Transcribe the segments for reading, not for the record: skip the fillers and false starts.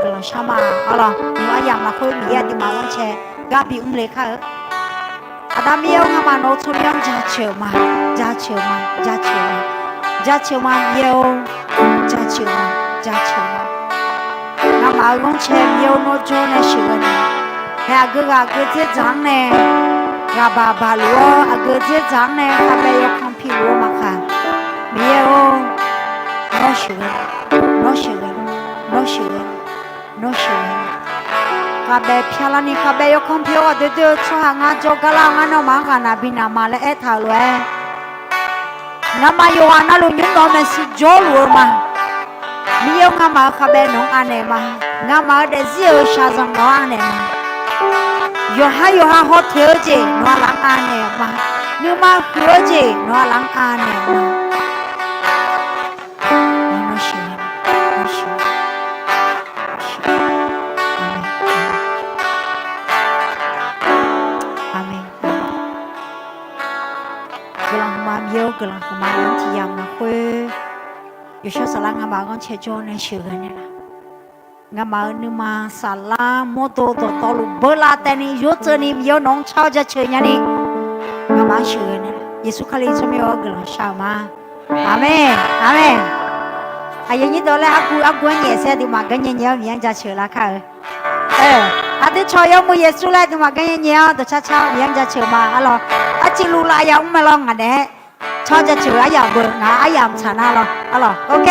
个人啥嘛，好了，你话养了会米呀，你嘛往前，嘎比来看。阿达米有俺嘛弄出两家球嘛，家球嘛，家球嘛，家球嘛有，家球嘛，家球嘛。俺嘛往前有弄做那什么呢？还个这张呢，俺爸罗啊个这张呢，还没有看皮罗嘛看，没有，弄什么？弄什么？弄什么？弄什么？ข้าเบพยาลานี่ข้าเบยกคอมพิวเตอร์ช่วยงานจกลางานมากันนะบินามาเลเอทาลเวงามาโยอานาลุยุนโนเมสิโจลัวมามีโยงามาข้าเบน้องอันเนมางามาเดซิโอชาซังน้องอันเนมาโยฮาโฮเทลเจน้องหลังอันเนมานูมาเฮเจน้องหลังอันเนมา个人和马人体样的会，有些时候俺妈讲吃着那学个呢啦，俺妈你妈啥啦，摩托到道路不拉的呢，有这呢有农超着吃呢呢，俺妈学个呢啦，耶稣卡里怎么样个人少嘛？阿妹阿妹，哎呀你到了阿姑年些的嘛，跟人家面家吃啦看，阿的超要么耶稣来的嘛，跟人家都悄悄面家吃嘛，阿咯，阿进路来要么啷个的。ชอบจะเชื่ออย่างเบอร์นะอย่างฉันอะไรอะไรโอเค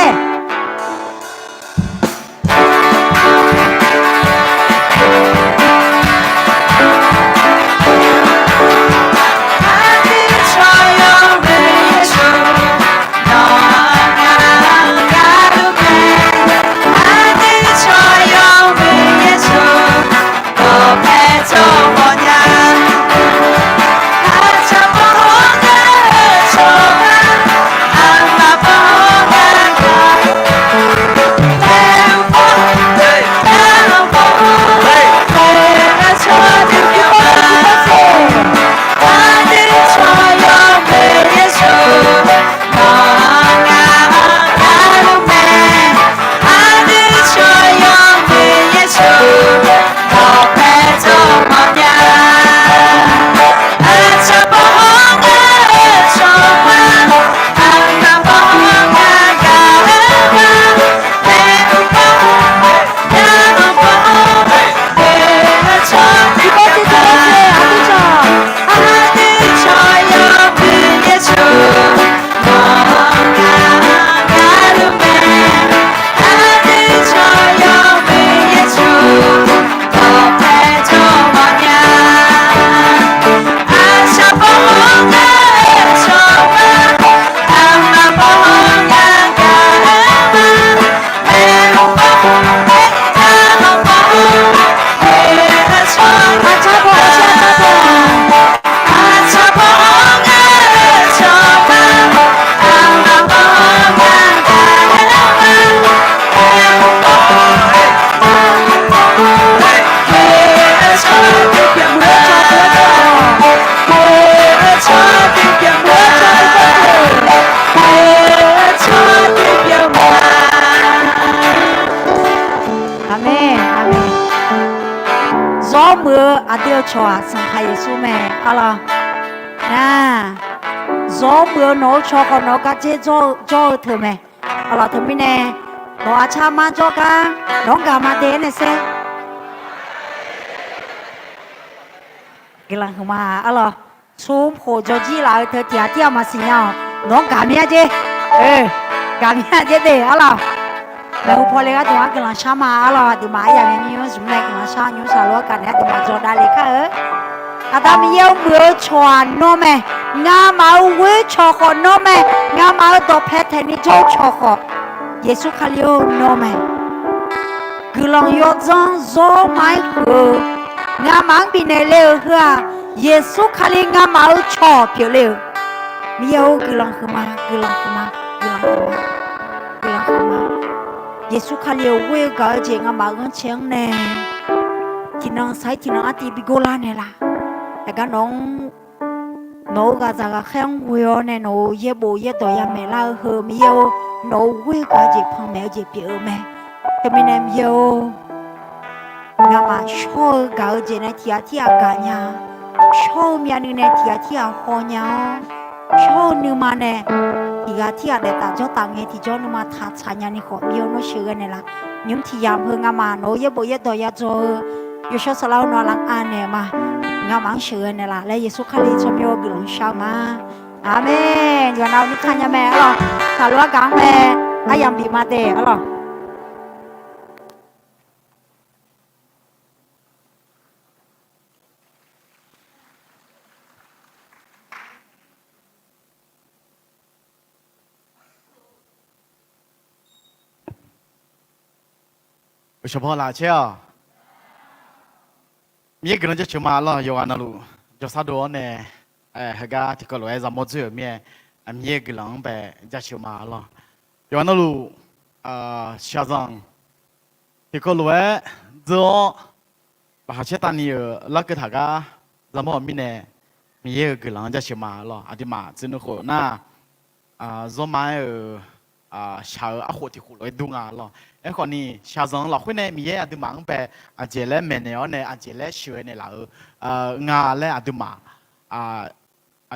阿丢错上海耶稣咩？阿啦，那做不弄错个弄个这做头咩？阿啦头边呢，我阿cha妈做个，弄个嘛的那些，给人好嘛？阿啦，从火着机来头点点嘛是样，弄个咩子？个咩子的？阿啦。แล้วพอเลยก็ตัวกำลังช้ามาอะไรที่มาอย่างนี้มันสมัยกำลังช้าอยู่สารวัตรกันเนี่ยที่มาจอดเลยค่ะอาตมาเยี่ยมเมื่อชวนโนแม่งามาเวชอคนโนแม่งามาตัวเพชรนี่โจชอคนเยซูคาริโอโนแม่กำลังยอดจังโจไม่คืองามังปีในเลี้ยวเหรอเยซูคาริงามาชอเพียวเลี้ยวมีเอากำลังขึ้นมากำลังขึ้นมากำลังขึ้นมากำลังขึ้นมา耶稣看了我个这个马个枪呢，听能sai听能阿弟比过来呢啦，那个侬个这个香味呢，侬也不也多也没啦喝没有，侬我个这旁边这边没，这边呢没有， งามาโชกาเจเนที่ที่อากาญาโชมีอันเนที่หอยาโชนึมาเนที่ที่เดตาจอตังเงที่จอนึมาทัดชายานิขอมีโนเชื่อเนล่ะยุมที่ยามเฮงามาโนยบยดอยาจอยชสลาวนอลังอันเนมางามังเชื่อเนล่ะและเยซูคริสต์จะมีโอกาสชามาอาเมนอยู่เรานี่ขันยาแม่หรอถ้าว่ากังแม่อายังบีมาเตะหรอเฉพาะลาเชียวมีกระนั้นจะชิมาล่ะยานาลูจะสะดวกเนี่ยเฮกาที่ก็รู้ไอ้จำหมดเจอมีกระนั้นแบบจะชิมาล่ะยานาลูชาจังที่ก็รู้ไอ้จะบาเชตันนี่ลักก็ถ้ากาจำหมดมีกระนั้นจะชิมาล่ะอาทิมาจึงนึกว่าน่าจะมาชาวอาหัวที่คุยดูงานล่ะไอ้คนนี้ชาวจังเราคุยเนี่ยมีอาทิมาแบบอาเจเล่เมเนอเนี่ยอาเจเล่ช่วยเนี่ยเรางานเลยอาทิมา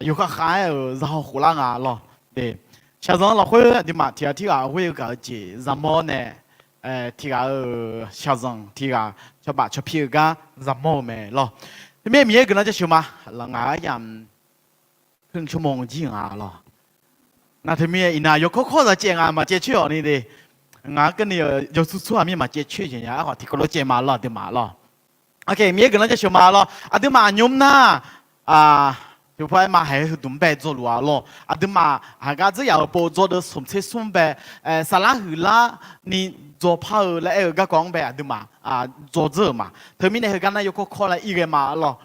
อยู่ข้างๆเราหัวละงานล่ะเดี๋ยวชาวจังเราคุยอาทิมาที่คุยกับเจจำหมดเนี่ยที่ชาวจังที่ชาวบ้านชาวพี่ก็จำหมดไหมล่ะที่มีกันแล้วจะชิวมาหลังงานยามครึ่งชั่วโมงจริงอ่ะล่ะ那他们一拿有可能见啊嘛，接去哦你的，俺跟你有出啊面嘛接去人家好提过了接嘛了的嘛了，OK， มี个人就说嘛了，啊的嘛用呐就怕嘛还是东北做路啊咯，啊的嘛还个只要不做的送车送呗，啥啦去啦，你做跑来个讲呗的嘛做这嘛，他们那个那有可能一个嘛咯。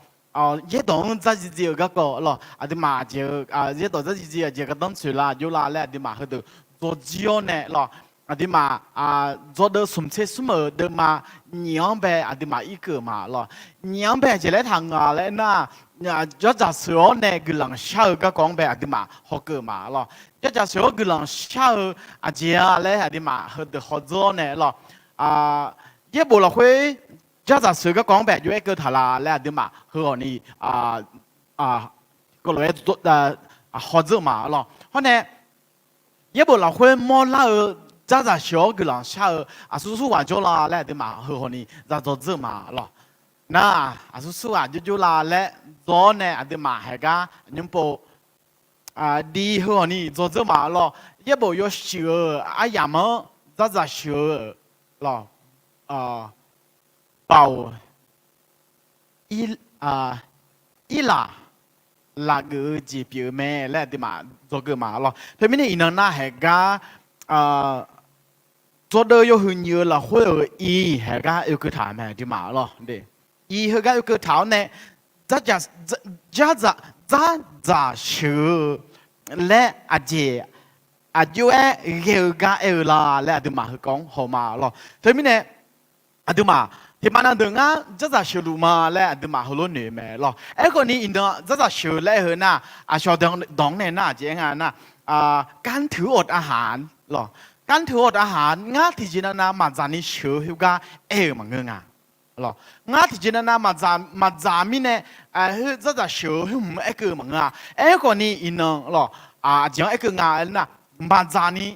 一檔真係只嗰個咯，啲麻就一檔真係只個當處啦，有啦咧啲麻去到做椒呢咯，啲麻做到什麼什麼的麻兩百啲麻一個嘛咯，兩百就嚟行啊咧那一隻小呢個人小個講白啲麻學個嘛咯，一隻小個人小只咧啲麻去到學咗呢咯，一部落去。จะจะสื่อก็กองแบบอยู่ไอ้เกิดทาราและเดี๋ยวมาคืออันนี้ก็เลยหอจะมาหรอเพราะเนี่ยยี่ปุ่นเราคุยมอลาจะจะ小个人小叔叔话咗啦咧เดี๋ยวมาคืออันนี้จะจะมาหรอน่ะ叔叔ว่าอยู่啦และตอนเนี่ยเดี๋ยวมาให้กันยังปูดีคืออันนี้จะมาหรอยี่ปุ่น有小ยามจะ小หรอ包一啦，那个指标咩咧？啲嘛做个嘛咯？佢咩呢？伊能那係個做到有很nhiều là會有伊係個有個談咩啲嘛咯？對，伊係個有個談呢，咋少咧阿姐有有個有啦咧啲嘛佢講好嘛咯？佢咩呢？啲嘛。ที่มันนั่งดึงอ่ะจะจะชิลูมาแล้วดูมาฮัลโหลเนี่ยแม่หรอไอ้คนนี้อินเดียจะจะชิลแล้วเหรอนะชอบดองเนี่ยนะเจ้าง่ะนะการถืออดอาหารหรอการถืออดอาหารงาที่จีนนะมาจานี่ชิลฮิวกามังเงอ่ะหรองาที่จีนนะมาจามิเนี่ยจะจะชิลฮิวมังอ่ะไอ้คนนี้อินเดียหรอเจ้างานะมาจานี่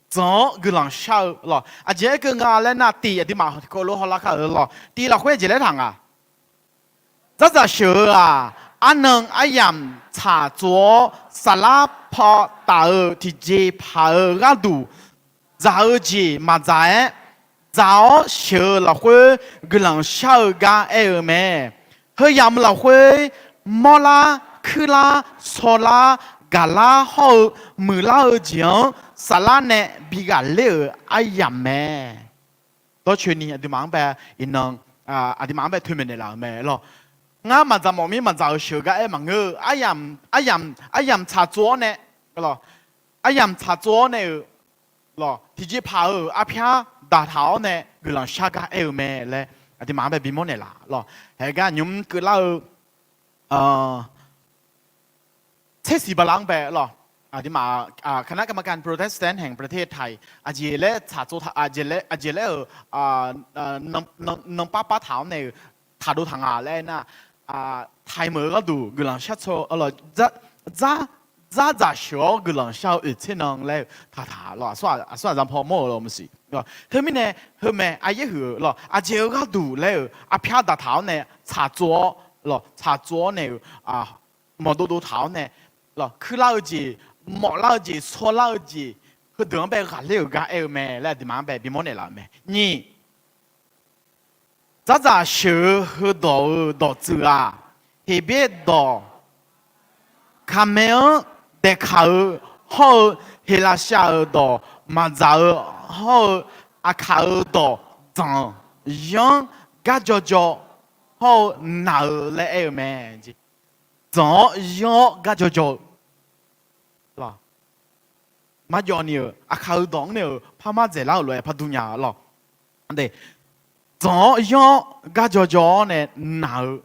做个人笑咯，这个我嘞那地的嘛，个路好拉卡咯，地了会几来趟啊？这个笑能样茶桌沙拉泡大耳提子泡耳度，早起嘛在早笑了会个人笑个咩？和样了会莫拉去拉错拉嘎拉好มือ拉耳讲。สาระเนี่ยบิกาเลือไอ้ยามแม่ตัวชนี้อดีมังแบบอินนอดีมังแบบทุ่มเนล่ะแม่หรองามันจะมองมีมันจะเชื่อกันไอ้มังไอ้ยามชาจัวเนี่ยหรอไอ้ยามชาจัวเนี่ยหรอที่จีพาอาเพียดาเท้าเนี่ยกุหลาบชากันไอ้แม่เลยอดีมังแบบบิโมเนี่ยล่ะหรอเฮ้ยกันยุ่งกุหลาบเชสิบลังแบบหรอ ที่มาคณะกรรมการโปรเตสแตนต์แห่งประเทศไทยอาเจเลชาโจอาเจเลน้องป้าเท้าเนี่ยถาดูทางอะไรนะไทยเมื่อก็ดูกุหลาบชัดโชจะ小กุหลาบชาวอื่นที่น้องเลยถาหล่อส่วนจำพอโม่เราไม่สิเฮ้ยเนี่ยเฮ้ยแม่อาเยหือหล่ออาเจก็ดูเลยพี่ตาเท้าเนี่ยชาโจหล่อชาโจเนี่ยหมอดูเท้าเนี่ยหล่อคือเล่าจีหมอเล่าจี错เล่าจีคือเดินไปหาเลี้ยวกันแม่แล้วดิมันไปบิมอนเนี่ยละแม่นี่จะ学和到这啊，那边到看没有得考好，黑拉下耳朵马扎耳好考耳朵长样感觉好哪来咩？长样感觉啦，马叫你考耳朵呢，怕马在哪来怕度伢咯，对。怎样个呢？哪？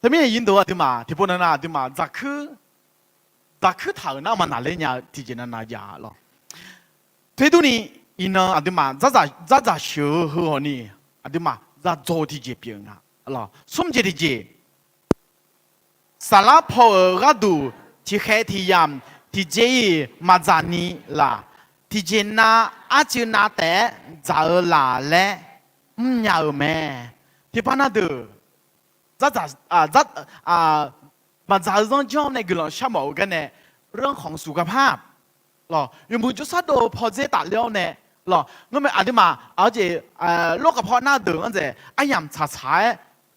他们印度啊，对嘛？他不能啊，对嘛？咋去头那么哪里呀？提前那呀咯。推动你，伊呢啊，对嘛？咋学好呢？啊，对嘛？咋做提前变啊？咯，什么提前？萨拉坡尔度提海提ям提前马扎尼啦。ที่เจน่าอาจจะน่าแต่จะละเล่ยาวแม่ที่พนัดมันจะเรื่องจอมในกลุ่มชาวหมอกันเนี่ยเรื่องของสุขภาพหรอยังมุจุดสัตว์พอเจตัดเลี้ยวเนี่ยหรองั้นไม่อาจจะมาเอาเจโรคกระเพาะหน้าเดือดงั้นเจไอ้ยำชา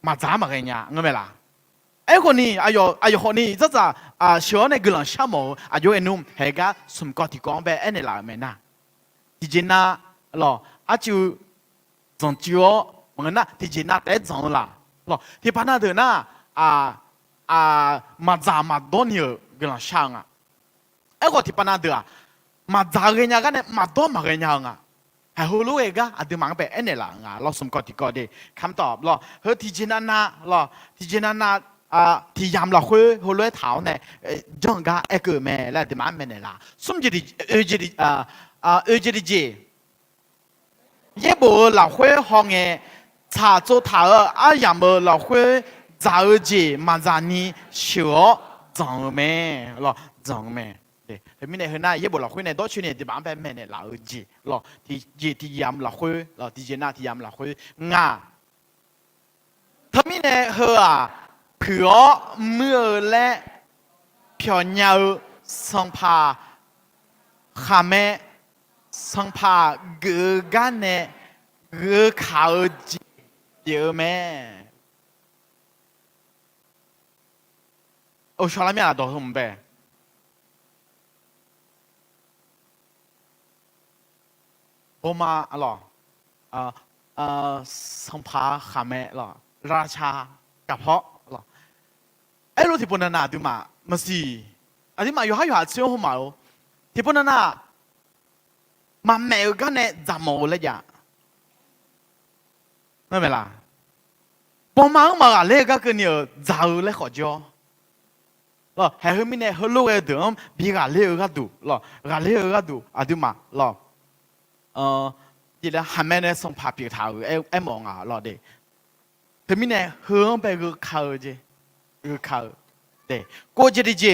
มาจ้ามาไงเนี่ยงั้นไม่ล่ะไอ้คนนี้อายุคนนี้จะชวนในกลุ่มชาวหมออายุนุ่มเฮก้าสมกอติกองไปเอ็นล่ะแม่น่ะที่เจน่าหรออาจูจงจิ๋วมันน่ะที่เจน่าแต่จงล่ะหรอที่พันธุ์เดือน่ะมาจ้ามาโดนเยอะกลุ่มช่างอ่ะไอ้คนที่พันธุ์เดือมาจ้าเงี้ยกันเนี่ยมาโดนมาเงี้ยอ่ะให้ฮูรู้เองก็อาจจะมันไปเอ็นล่ะอ่ะเราสมกอติกอดีคำตอบหรอเฮ้ยที่เจน่าหรอที่เจน่าที่ยามเราคุยหัวเรือเท้าเนี่ยจังก็เอกแม่แล้วที่มันเนี่ยล่ะสมจิตจิตเย่บ่เราคุยห้องเงี้ยชาโจท้ายามบ่เราคุยจ้าจีมาจานี่ชัวจังแม่หรอจังแม่เดี๋ยวมีเนี่ยเห็นนะเย่บ่เราคุยเนี่ยตัวชุดเนี่ยที่มันเป็นแม่เนี่ยเราจีหรอที่ยามเราคุยหรอที่เจน่าที่ยามเราคุยง่าถ้ามีเนี่ยเฮอเผื่อเมื่อและเพียงเงาสังพาขาแม่สังพาเกือกันเนี่ยเกือข่าวจีเดียวแม่โอ้ชอบอะไรอ่ะตัวผมไปโอมาอะไรสังพาขาแม่หรอราชากระเพาะไอ้รู้ที่ปนนาดูมามันสิอันนี้มาอยู่ให้อยู่หาเชื่อหัวมาที่ปนนามาแมวกันเนี่ยจำโมเลยจ้ะนั่นเป็นล่ะปนมาอะไรก็คือเนี่ยจาเลยขอจ้อหรอให้เขาไม่เนี่ยเขาลูกเอเดิมบีกันเลยก็ดูหรอกันเลยก็ดูอันนี้มาหรอที่แล้วหันแม่เนี่ยส่งภาพปีกเท้าไอ้มองหรอเด็กเขาไม่เนี่ยเฮืองไปก็เขาเจเขาเด็กกูจะได้เจ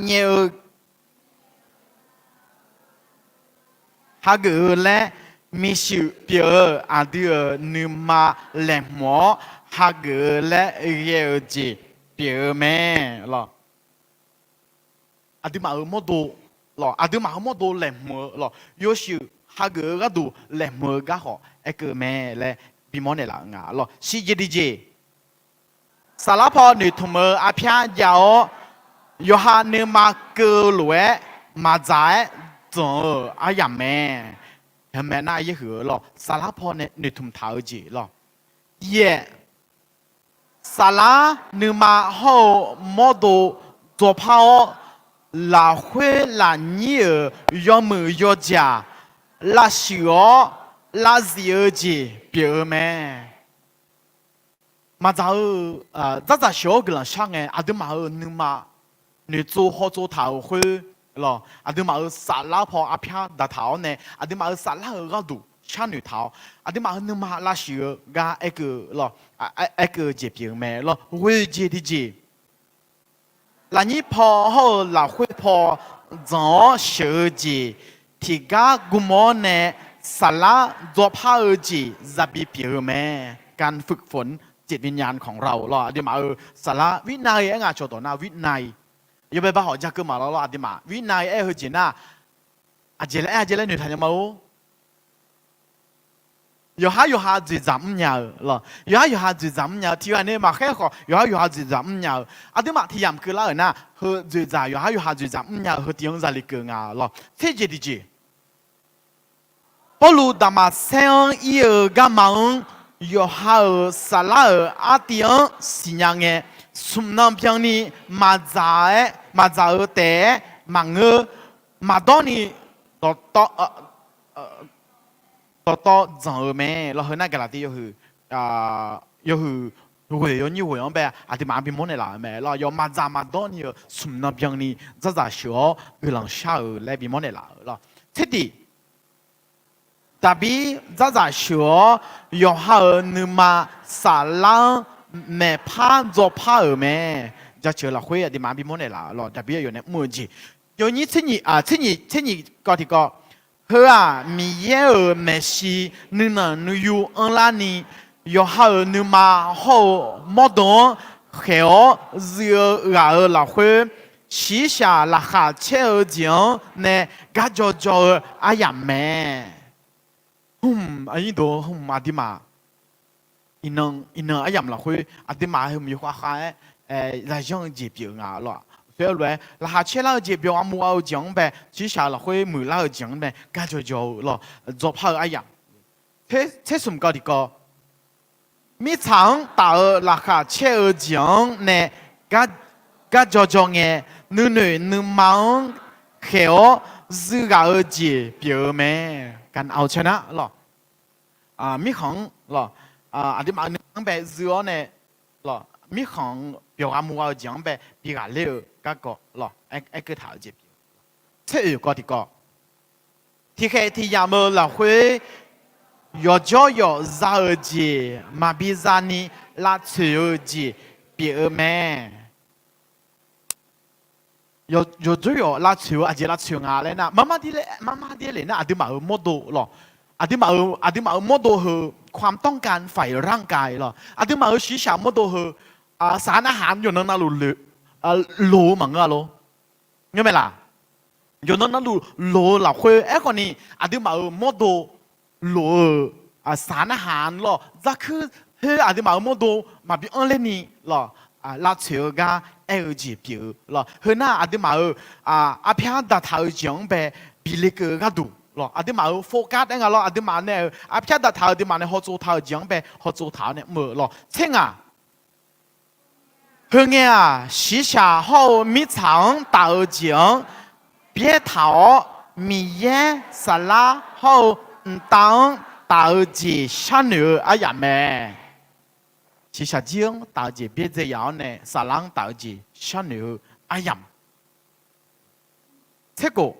เนี่ยฮักเออและมีชื่อเปียอันเดียนึมาแหลมหมอฮักเออและเยอเจเปียแม่หรออันที่มาโมดูหรออันที่มาโมดูแหลมหมอหรอยอชิฮักเออก็ดูแหลมหมอก็หอเอกแม่และบิมอนเนี่ยละงาหรอซีเจดีเจสารพอหนึ่งทุ่มอาพยายาวยูฮานึมาเกลือมาใจจงอายามแม่เห็นแม่น่าเยอะเหรอหรอสารพอเนี่ยหนึ่งทุ่มเท้าจีหรอเย่สารนึมาห่อโมดูตัวพ่อลาหุลานี่ยอมือยอจ่าลาชิโอ拉西尔节表妹，嘛早早小个人上诶，阿都嘛你嘛，你做好做头会咯，阿都嘛撒拉破阿片大头呢，阿都嘛撒拉个度。chăn女thảo, đi mà hơn mà là sửa ga cái lo, cái chế biến mẹ lo, huế chế thì chế, là nhị phò họ là huế phò gió sửa chế, thì ga gồm nè, sala do phá ở chế, ra bị biến mẹ, การฝึกฝนจิตวิญญาณของเราlo, đi mà sala วินัยไงchoตัวน่ะวินัยยังไปบ้าหอจักก็มาแล้วlo, đi mà วินัยเฮ้ยจีน่ะอาเจเลยหนูทำยังไง有下最怎樣咯？有下最怎樣？睇下你嘛開學，有下最怎樣？啊啲嘛睇人佢啦嗱，佢最咋有下最怎樣？佢點樣嚟講啊？咯，這就係住。不如大馬上一個忙，有下沙拉啊點是樣嘅，從那邊呢馬扎的忙馬多呢到ต่อจังแม่เราเห็นหน้ากันละที่又คือ會有你會樣唄，啊啲馬邊冇你啦咩？เรา有馬扎馬多你從那邊呢，這咋少有人下來邊冇你啦咯。這啲特別這咋少有下你馬沙拉咩怕做怕咩？就少啦會啊啲馬邊冇你啦咯，特別有呢冇字，有你這你講啲個。hơ à mi ye ở Messi nên là nuôi anh là ni yo hơ nu mà hậu mót đó khéo giữa gà ở là huế xí xả là khá chế ở giếng nè gà cho ai làm mẹ anh đó mà đi mà in ai làm là huế anh đi mà hơi nhiều khoa là giống gì biểu ngà lo所以咧，嗱下車啦，就表阿冇有獎唄，只下落去冇啦有獎唄，加咗做咯，做炮一樣。這什麼啲個？咪長大嗱下車有獎呢，加咗做嘅，你忙橋自家有節表咩？กันเอาชนะ咯。咪行咯，啲嘛你唄自我呢咯，咪行表阿冇有獎唄，比較了。個咯，一個頭接，即係嗰啲個，ที่ยามเรา會有咗有扎耳機，嘛比扎你拉吹耳機，別咩？有咗有拉吹耳機拉吹牙咧นะ，媽媽啲咧นะอาจจะมาโมโดหรออาจจะมาโมโดคือความต้องการฝ่ายร่างกายหรออาจจะมาศีรษะโมโดคือสารอาหารอยู่นั่นน่ะรู้路嘛个咯，明白啦？有那路老会哎个呢，阿啲冇摩多路散行咯，再去阿啲冇摩多嘛比安尼呢咯拉潮噶LG表咯，去那阿啲冇阿片大頭獎唄，比你個度咯，阿啲冇4格個咯，阿啲冇呢阿片大頭啲冇呢好做頭獎唄，好做頭呢冇咯，聽啊！佢嘅時下後咪長大獎，別頭咪嘢沙拉後唔當大節小女阿人咩？時下獎大節別這樣呢，沙拉大節小女阿人。這個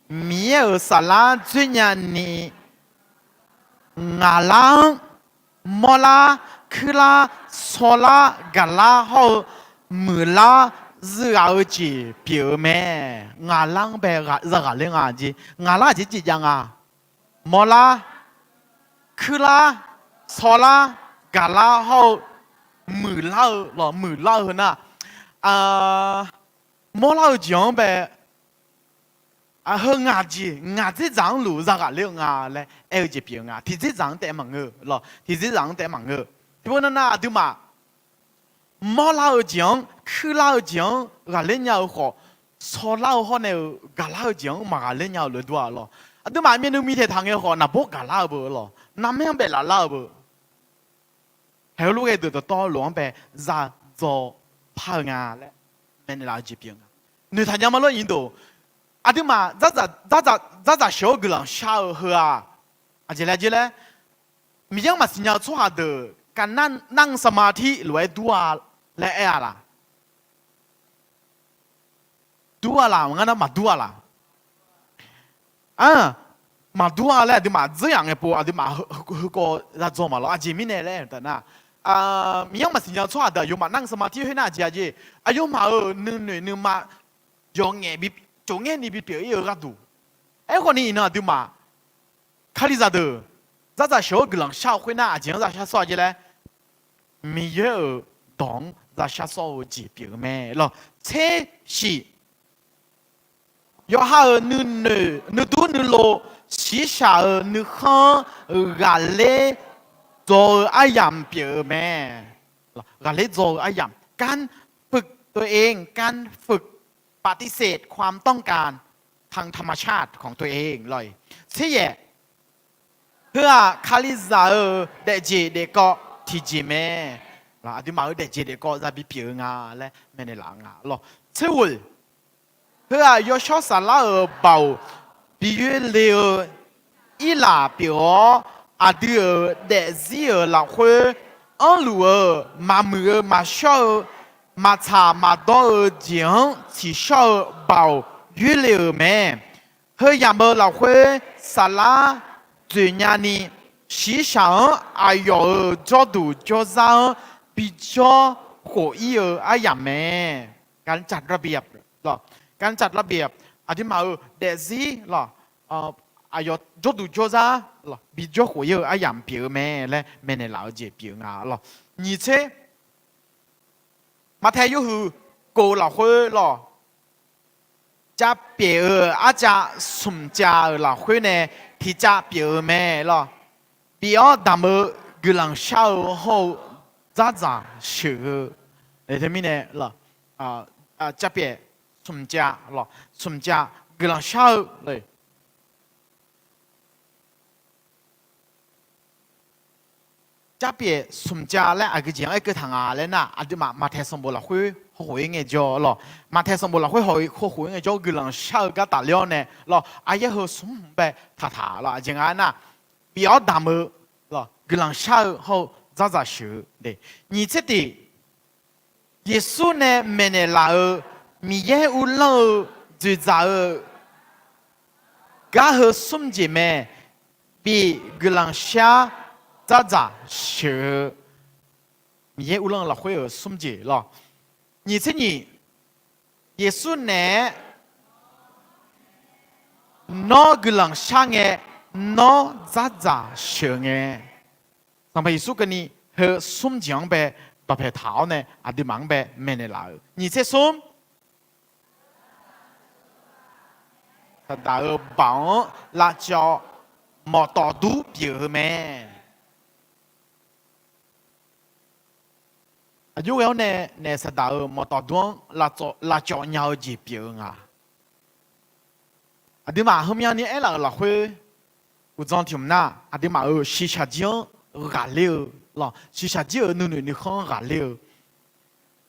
咪嘢沙拉最近呢，亞蘭莫拉。คือละโซละกัลละเขามือละ日เอาจีเปียวแม่งาลังเบกะจะกันเรื่องอะไรงาละจียังอ่ะมอละคือละโซละกัลละเขามือละหรอมือละเหรอนะมอละจีงเบเฮงาจีจังรู้จะกันเรื่องอะไรเออจีเปียวงาที่จีจังแต่มังเออหรอที่จีจังแต่มังเออที่พวกนั้นน่ะดูมามอลาจังคือลาจังกาเล่นยาวหัวสอลาหัวเนี่ยกาลาจังมากาเล่นยาวเลยด้วยหรอดูมาเมนูมีเททางเงี้ยหัวน่ะพวกกาลาเบอร์หรอน้ำไม่ยังเป็นลาเบอร์เฮลูกเอเดอร์ตัวหลวงไปจะจอพางาและเป็นลาจีเปียงนี่ท่านยังมาเล่นอินโดดูมาจะ小个人下河啊อาจจะแล้วมียังมาสิญญาชั่วเดอการนั่งสมาธิหรือว่าดูอะไรล่ะดูอะไรงั้นนะมาดูอะไรมาดูอะไรดิมา这样的不啊ดิมาก็在做嘛了啊前面的嘞等那มียังมาสิญญาชั่วเดอ有มานั่งสมาธิให้น่าจะจีอายุมานึงมาจงเงี้ยบิจงเงี้ยนี่บิเปียก็ดูไอ้คนนี้นะดิมา卡里咋的？咋小个人社会那经咋下说起来，没有当咋下说指标咩？咯，这是要哈你多你咯，是啥你看压力做ไอ้ยำเปียแม่การเล่น做ไอ้ยำการฝึกตัวเองการฝึกปฏิเสธความต้องการทางธรรมชาติของตัวเองเลยเช่นเพื่อคาลิซาเดจเดก็ทีจีแม่ละอดีมาเดจเดก็จะบิเปียงาและไม่ในหลังอ่ะหรอเชื่อเพื่อยชสาระเบาบิเวเลอีลาเปียวอาดีเดซีหลังคุยอันลูมามือมาชอมาชามาดอจีงที่ชอเบาเวเลแม่เพื่อยามหลังคุยสาระ最年呢，时尚还有角度角上比较可以啊样咩？การจัดระเบียบหรอการจัดระเบียบอธิมาเดซี่หรออายุ角度角上หรอ比较可以啊样表咩咧？咩ใน老姐表啊หรอ而且มาแทยอยู่คือโก老会หรอจะเปียอาจจะสมจา老会呢？ที่จะเปียแม่ล่ะเปียดำกำลังเช่าเขาจะเชื่อในที่นี้ล่ะจะเปียสมจาล่ะสมจากำลังเช่าเลยจะเปียสมจาและอะไรก็ยังไอ้ก็ทางอะไรนะอันที่มาเทสมบูรณ์ละคุยหวยเงี้ยจ่อล่ะมาเทสมบูรณ์ละคุยหวยเงี้ยจ่อกำลังเช่าก็ตัดเลี้ยวเนี่ยล่ะไอ้ยังเขาสมแบบท่าล่ะยังไงนะ比较大么ล่ะกำลังเช่าเขาจะเชื่อเด้นี่这里耶稣呢没呢啦มีเยอุล就在ก็เขาสมจิแม่比กำลังเช่าจะเชื่อมีเยอุลละคุยสมจิล่ะ你这里耶稣呢นอกหลังช่างเงนอจะเชื่อเงสมัยสุกันนี้เฮสมจังเบประเภทเท้าเนี่ยอดีมังเบไม่ในลาวนี่เช่สมถ้าดาวบังละจอมอต่อดูเปียแม่อายุแล้วเนี่ยสดาวมอต่อดวงละจอเงาจีเปียงอ่ะอดีมา后面呢，哎啦会，有张天呐，阿ดีมา西夏江热流啦，西夏江你看热流，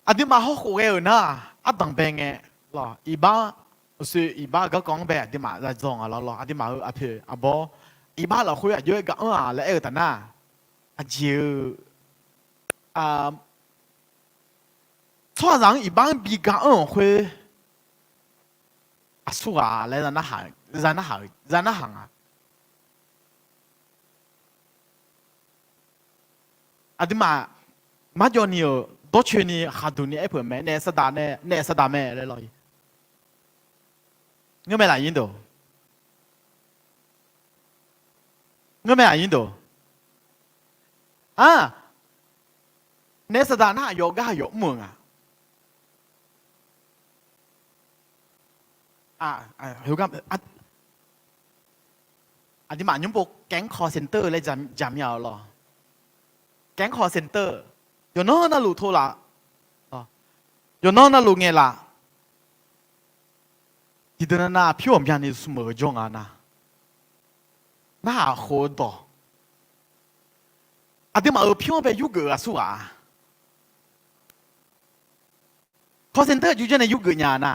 阿ดีมา好火嘅呐，阿当兵嘅啦，一般是一般个讲呗，阿ดีมา在做啊啦，阿ดีมา阿皮阿波，一般啦会有一个啊来个的呐，阿就错人一般比个会。สู้อะไรร้านอาหารอ่ะอันที่มาจอนี่ตัวเชนี่หาดูนี่ไอ้เพื่อนแม่เนี่ยสตาร์แม่เลยเลยเงี้ยไม่หลายยินดูเงี้ยไม่หลายยินดูเนี่ยสตาร์น่าโยกะโยกมึงอ่ะเฮ้ยครับอันที่มายุ่งพวกแก๊งคอเซ็นเตอร์เลยจำยาวหรอแก๊งคอเซ็นเตอร์อยู่น้องน่ารู้ทั่วละอยู่น้องน่ารู้ไงล่ะที่ตอนนั้นพี่ผมยังนี่สมอจงอ่ะนะน่าโหดต่ออันที่มาพี่ผมไปยุ่งเกี่ยวกับสู้อ่ะคอเซ็นเตอร์อยู่ในยุ่งเกี่ยวกับนะ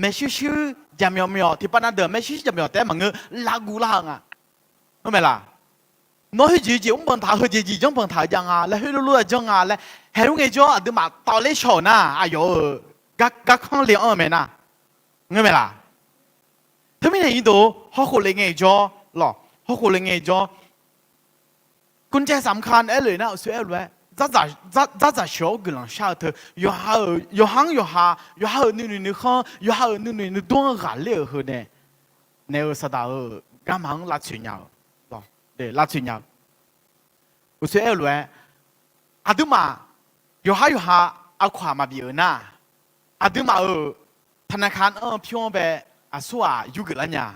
ไม่ชื่อจะมีมีที่ปนัดเดิมไม่ชื่อจะมีแต่มันเงลากูลางอ่ะรู้ไหมล่ะน้อยจีจีอุ้งบังทาเฮจีจังบังทาจังอ่ะแล้วให้รู้จังอ่ะแล้วให้รู้ไงจ้าดูมาตอนเล่ชนะอายุกักข้างเลี้ยงไม่น่ะรู้ไหมล่ะถ้าไม่ได้ยินดูเขาคนเลี้ยงไงจ้าหรอเขาคนเลี้ยงไงจ้ากุญแจสำคัญเลยนะสุดเลย咋小个人下头，有行你看，有好你多压力后呢，你有啥大哦？干嘛拉吹牛？喏，对，拉吹牛。我说来，阿杜嘛，有阿夸嘛别那，阿杜嘛ธนาคารพี่ว่าแบบสัวอยู่กันแล้วเนี่ย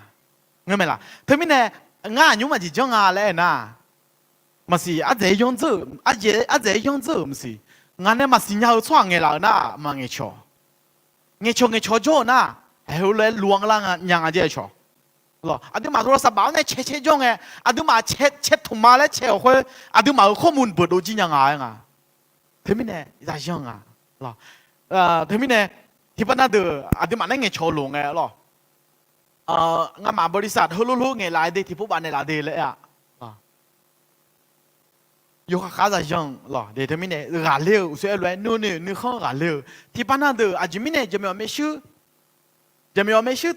เงี้ยไหมล่ะเธอไม่แน่งานยุ่งมาจีจ้องงานเลยนะมาสิอาเจยงเจออาเจยงเจอมาสิงานเนี่ยมาสิยาวช่วงเงี้ยแล้วนะมาเงี้ยชัวโจ้นะเฮ้ยเลยลวงล่างยังอาเจชัวหรออาดูมาโทรศัพท์บ้านเนี่ยเช็ดจ้องไงอาดูมาเช็ดถุงมาแล้วเช็ดหัวอาดูมาข้อมูลเปิดดูจริงยังไงอ่ะเธอไม่แน่จะยังอ่ะหรอเธอไม่แน่ที่บ้านน่ะเด้ออาดูมาเนี่ยเงี้ยชัวลงไงหรองานมาบริษัทเฮลุเงี้ยหลายเดที่ผู้บ้านเนี่ยหลายเดเลยอ่ะ有哈子样咯，对他们呢，热流，所以来นู่นนี่ข้อ热流，ที่บ้านนั่นเด้ออาจจะไม่เนี่ยจะไม่ชื่อจะไม่ชื่อ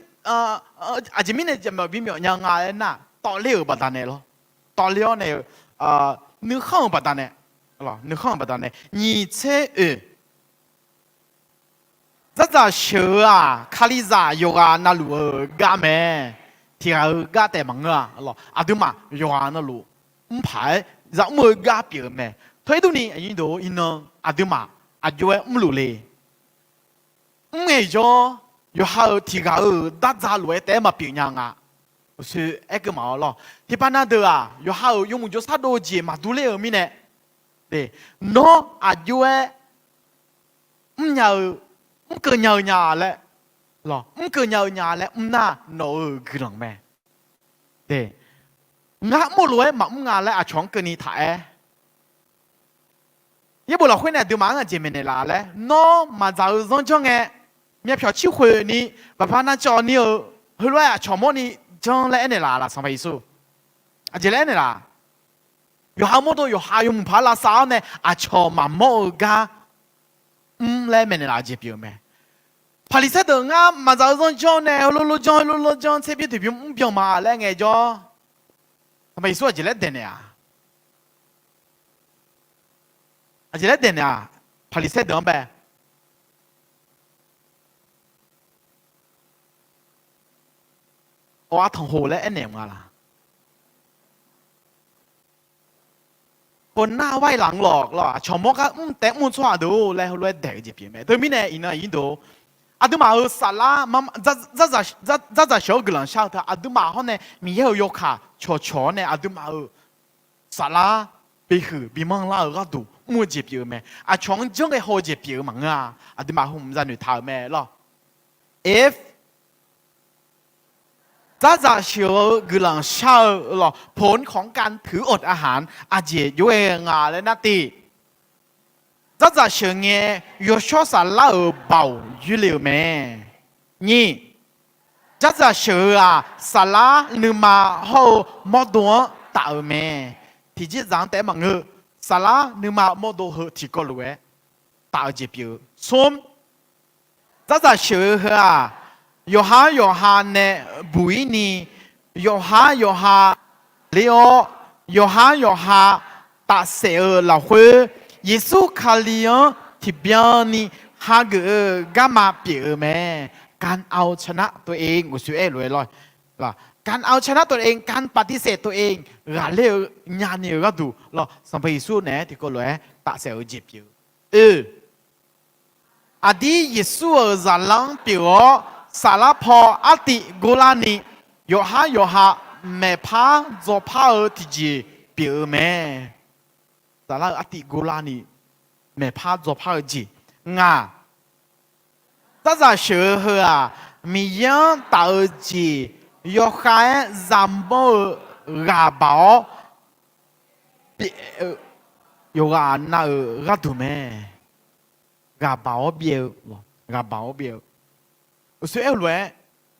อาจจะไม่เนี่ยจะไม่บินยังไงนะต่อเลี้ยวบัดนั้นเหรอต่อเลี้ยวเนี่ยนึกข้างบัดนั้นเหรอนึกข้างบัดนั้นนี่เชื่อจะเชื่อคาลิซาโยกานั่นลูกาแม่ที่เขากาแต่มังอ่ะเหรออาดูมาโยกานั่นลูกไม่ผ่านจะไม่กล้าเปลี่ยนแม่ถ้าดูนี่ยิ่งดูอินนอาดูมาอาจจะไม่รู้เลยไม่จ้าอยู่หาที่เขาดัดจารุยแต่มาเปลี่ยนยังอ่ะคือเอกมาหรอที่บ้านนั่นเด้ออยู่หาอยู่มุ่งจะสัตว์โดจีมาดูเลยมีเนี่ยเด้น้องอาจจะไม่ยาวไม่เกินยาวเลยหรอไม่เกินยาวเลยน่าโน้กระงแม่เด้งาไม่รวยมาไม่งานเลยอาช่องเกินนี้ถ่ายยังบอกเราคุยเนี่ยดูมาเงินเจมินเลยละเลยน้องมาจากตรงจังเงมีเพียงชิวคุยนี่แบบพนักจอนี่เฮ้ยว่าช่องมันนี่จังเลยเนี่ยละสัมภาระสูอาจจะเลยเนี่ยละอยู่หาโมโตอยู่หาอยู่มุพาลาสาวเนี่ยอาช่องมาโมกาเลยเนี่ยละเจ็บอยู่ไหมพอลิเซตงามาจากตรงจังเนี่ยลุจังเสียบีถือเพียงมาเลยไงจ้าทำไมสู้อาจจะเล่นเด่นเนี่ยอาจจะเล่นเด่นเนี่ยผลิตเสร็จเดิมไปโอ้อาถังโหและเอ็นเนี่ยมาล่ะคนหน้าไหวหลังหลอกหรอชมมก็แต่มุ่งชั่วดูแล้วเลยเด็กจะเปลี่ยนไหมตัวมีเนี่ยอินน่ะอินดูอาดูมาสาระมันจะ小个人晓得อาดูมาเขาเนี่ยมีเยอะยกขาชอเนี่ยอาดูมาสาระไปหือบีมังลาก็ดูมัวเจ็บเยอะไหมอาช่องจังไอ้หัวเจ็บเยอะมั้งอ่ะอาดูมาหุ่มจะหนุ่ยท้าแม่หรอ if จะ小个人晓หรอผลของการถืออดอาหารอาจจะอยู่เองอ่ะเลยนะตี这小年有小啥老包预留没？你这小啊，啥啦你嘛好冇多大没？提起让得忙个，啥啦你嘛冇多好提高路诶，大一标。从这小啊，有下呢，不一呢，有下了，有下大小老会。耶稣คาลียที่เบียนี่ฮาเกอกามาเปียแม่การเอาชนะตัวเองอุสุเอรวยลอยล่ะการเอาชนะตัวเองการปฏิเสธตัวเองราเลียญาณเนี่ยก็ดูล่ะสัมภาระสู้เนี่ยที่ก็เลยตัดเสียเจ็บอยู่อดีเยซูจะลังเปียสารพออติโกลานีโยฮาแม่พาจอพาที่จีเปียแม่แต่ละอติโกลานีแม่พาจบพาจีงาถ้าจะเชื่อเหรอมียังตาจียกให้จัมโบกาบาโยกาน่ากระดูแม่กาบาเบียวกาบาเบียว所以乱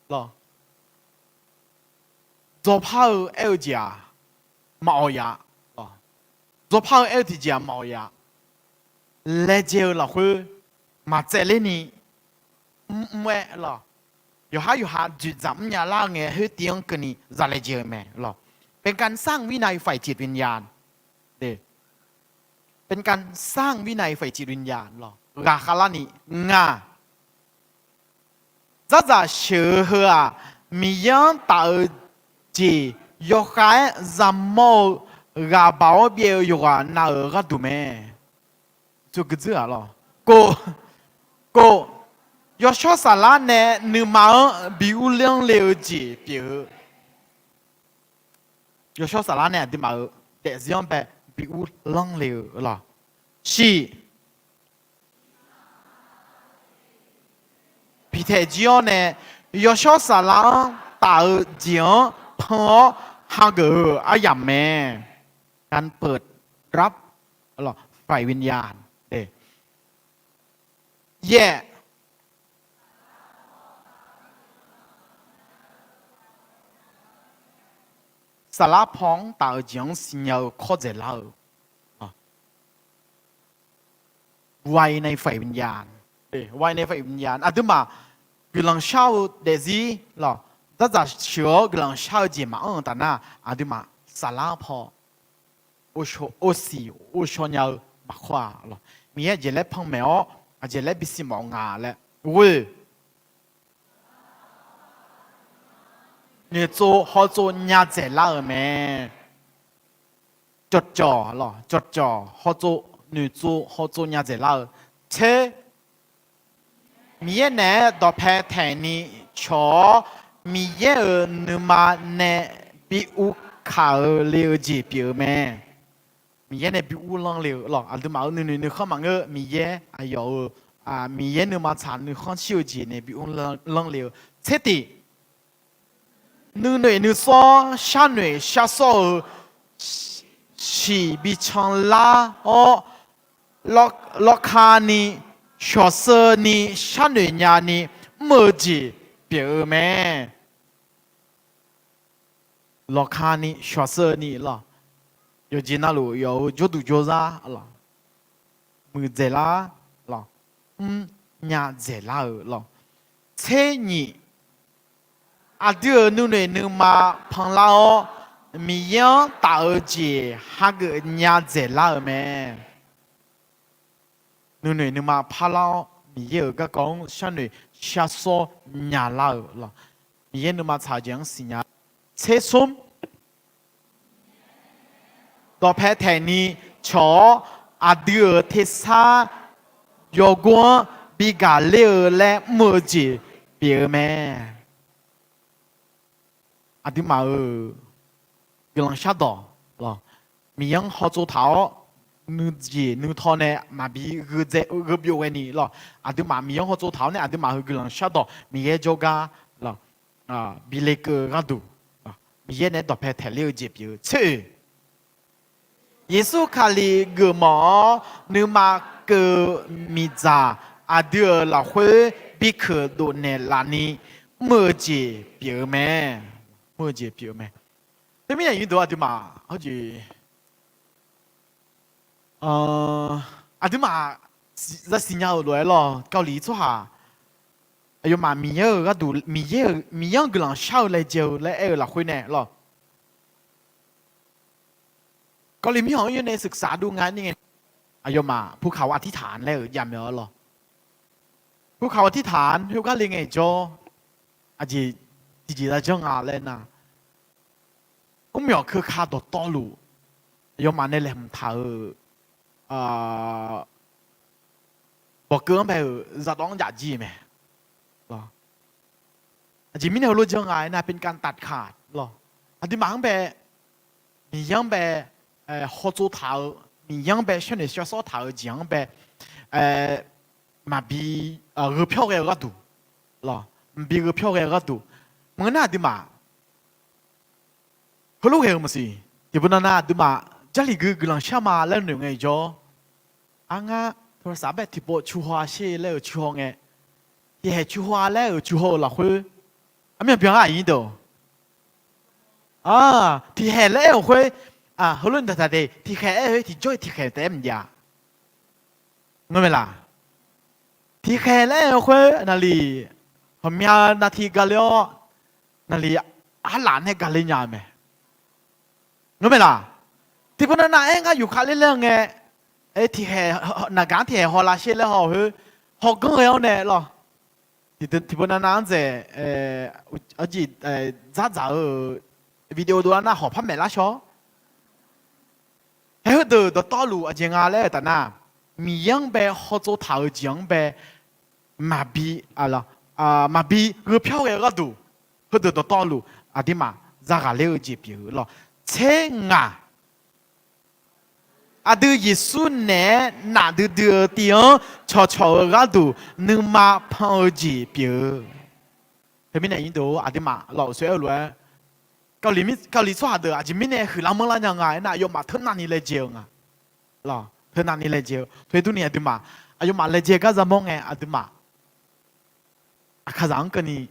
咯，做炮要家毛呀咯，做炮要提家毛呀，来就老会嘛在那里，喂咯，有下就咱们家拉เงี้ยให้เตียงกันนี่จะ来就ไหม咯，เป็นการสร้างวินัยฝ่ายจิตวิญญาณเด้เป็นการสร้างวินัยฝ่ายจิตวิญญาณ咯，กาคาลานี่งาจะเชื่ออ่ะมีอย่างต่อจียกให้จำโมกาบ่าวเบียอยู่ว่าน่าก็ดูไหม就个这了ก็ยกชอบสาระเนี่ยหนึ่งมาบิวเรื่องเลวจีเปียยกชอบสาระเนี่ยที่มาเด็กยังแบบบิวเรื่องเลวหรอสี่พิธีจีอ๋อเนี่ยยกชอบสาระตาจีอ๋อพอหาเกิดอะไรแม่การเปิดรับหรอฝ่ายวิญญาณเด้แย่สารพ้องต่างจังสิ่ง要ข้อเจริญไว้ในฝ่ายวิญญาณไว้ในฝ่ายวิญญาณอาจจะมากำลังเช่าเดซี่หรอถ้าจะเชื่อกำลังเช่าจีมาแต่น่ะอาจจะมาสารพอโอชโอซีโอชอนยามาขวาหรอมีอะไรเล็บพังแมวอะไรเล็บบิสิมองงาแล้วเว้ย你做好做伢子啦咩？จดจ่อหรอจดจ่อ好做你做好做伢子啦，切มีเน่ดอกแพแทนี่ชอมีเย่นึมาเน่บิอุขาเลียวจีเปียวแม่มีเย่เน่บิอุลังเลียวหรออันดูมานึเข้ามามีเย่อายุมีเย่นึมาฉันนึข้างชิวจีเน่บิอุลังเลียวเช่ตินึหน่วยนึซ้อชาหน่วยชาโซ่ชีบิชังลาโอล็อกคานีชอเซอร์นีชาหน่วยญานีเมื่อจีเปียวแม่ล็อกคานีชอเซอร์นีล่ะ有จีน่ารู้有จุดจุดจ้าล่ะมือเจล่าล่ะญาเจล่าล่ะเช่นี่อาเดียวนู่นนี่นึมาพังลาโอมีอย่างตาจีฮักญาเจล่าแม่นู่นนี่นึมาพังลามีเยอะก็กงฉันนี่ชาโซญาลาล่ะมีเยอะนึมาชาจังสิญาเชซุมต่อแพทย์นี้ชออาเดียวเทสายกวนบิกาเลอและมือจีเปียแม่อาดิมากำลังชาดอหรอมียังหอจูเท้านึกจีนึกทอเนี่ยมาบีคือเจคือบิวเวนี่หรออาดิมามียังหอจูเท้าเนี่ยอาดิมากำลังชาดอมีเยโจกาหรอบิเลกก็ดูมีเยเนี่ยต่อแพทย์เลี้ยวจีบิวชื่อเยซูคาลีกหมอนึมาเกมิจาอาเดียลาเฮบิคดูเนลานีเมื่อจีบิวแม่เมื่อจีบิวแม่对面人都阿啲嘛，好似阿啲嘛，在新加坡來咯，教你做下，哎呦嘛，米樣個度米樣個人少來就來來回呢咯。เกาหลีมีห้องอยู่ในศึกษาดูงานนี่ไงอายมาภูเขาอธิษฐานแล้วยามเยอะหรอภูเขาอธิษฐานเฮาก็เลยไงโจอาจีจีได้จังอะไรนะก็มีคือขาดต่อลูยมาในแหลมท่าบอกเกินไปจะต้องหยาดจีไหมหรออาจีมีแนวรู้จังไงนะเป็นการตัดขาดหรออาจีมังแบบมียังแบบ合作头，你样呗，像你小手头这样呗，嘛比股票嘅个多，咯，唔比股票嘅个多，我那啲嘛，好路嘅唔是，基本上那啲嘛，家里個人下嘛，兩樣嘅咗，啊我โทรศัพท์แบบที่ปวดชัวร์เช่แล้วชัวร์ไง ที่ให้ชัวแล้วชัวหรอคุยอันนี้เพียงอะไรตัวที่ให้แล้วคุยเขาเล่นแต่เด็กที่ให้ที่ช่วยที่ให้เต็มยาเงี้ยล่ะที่ให้แล้วคุยนั่นลีผมมีนาทีกันแล้วนั่นลีหลานให้กันเลยยังไหมเงี้ยล่ะที่พวกนั้นเองก็อยู่คาเรื่องไงที่ให้นักการที่ให้ฮอลลาเช่แล้วเขาเขาก็เงี้ยเนี่ยหรอที่พวกนั้นจะจีจ้าวิดีโอดูนะหอบพับแม่ละชอเฮ้ยเดี๋ยวต่อรู้อาจารย์เลยแต่น่ะมียังแบบเขา做头ยังแบบมาบีอะไรมาบีเรื่องเพี้ยวก็ดูเฮ้ยเดี๋ยวต่อรู้อาทิมาจะกันเลยจีบอยู่หรอเช่งดูยิสุเนี่ยน่าดูเดียวชอก็ดูนึกมาพังจีบอยู่เฮ้ยมีไหนยินดูอาทิมาเราสวยเลยเกาหลี说的啊，就明年去南门那样啊，那要嘛特哪里来接啊，咯，特哪里来接？推多年对嘛？要嘛来接个什么哎？对嘛？看上跟你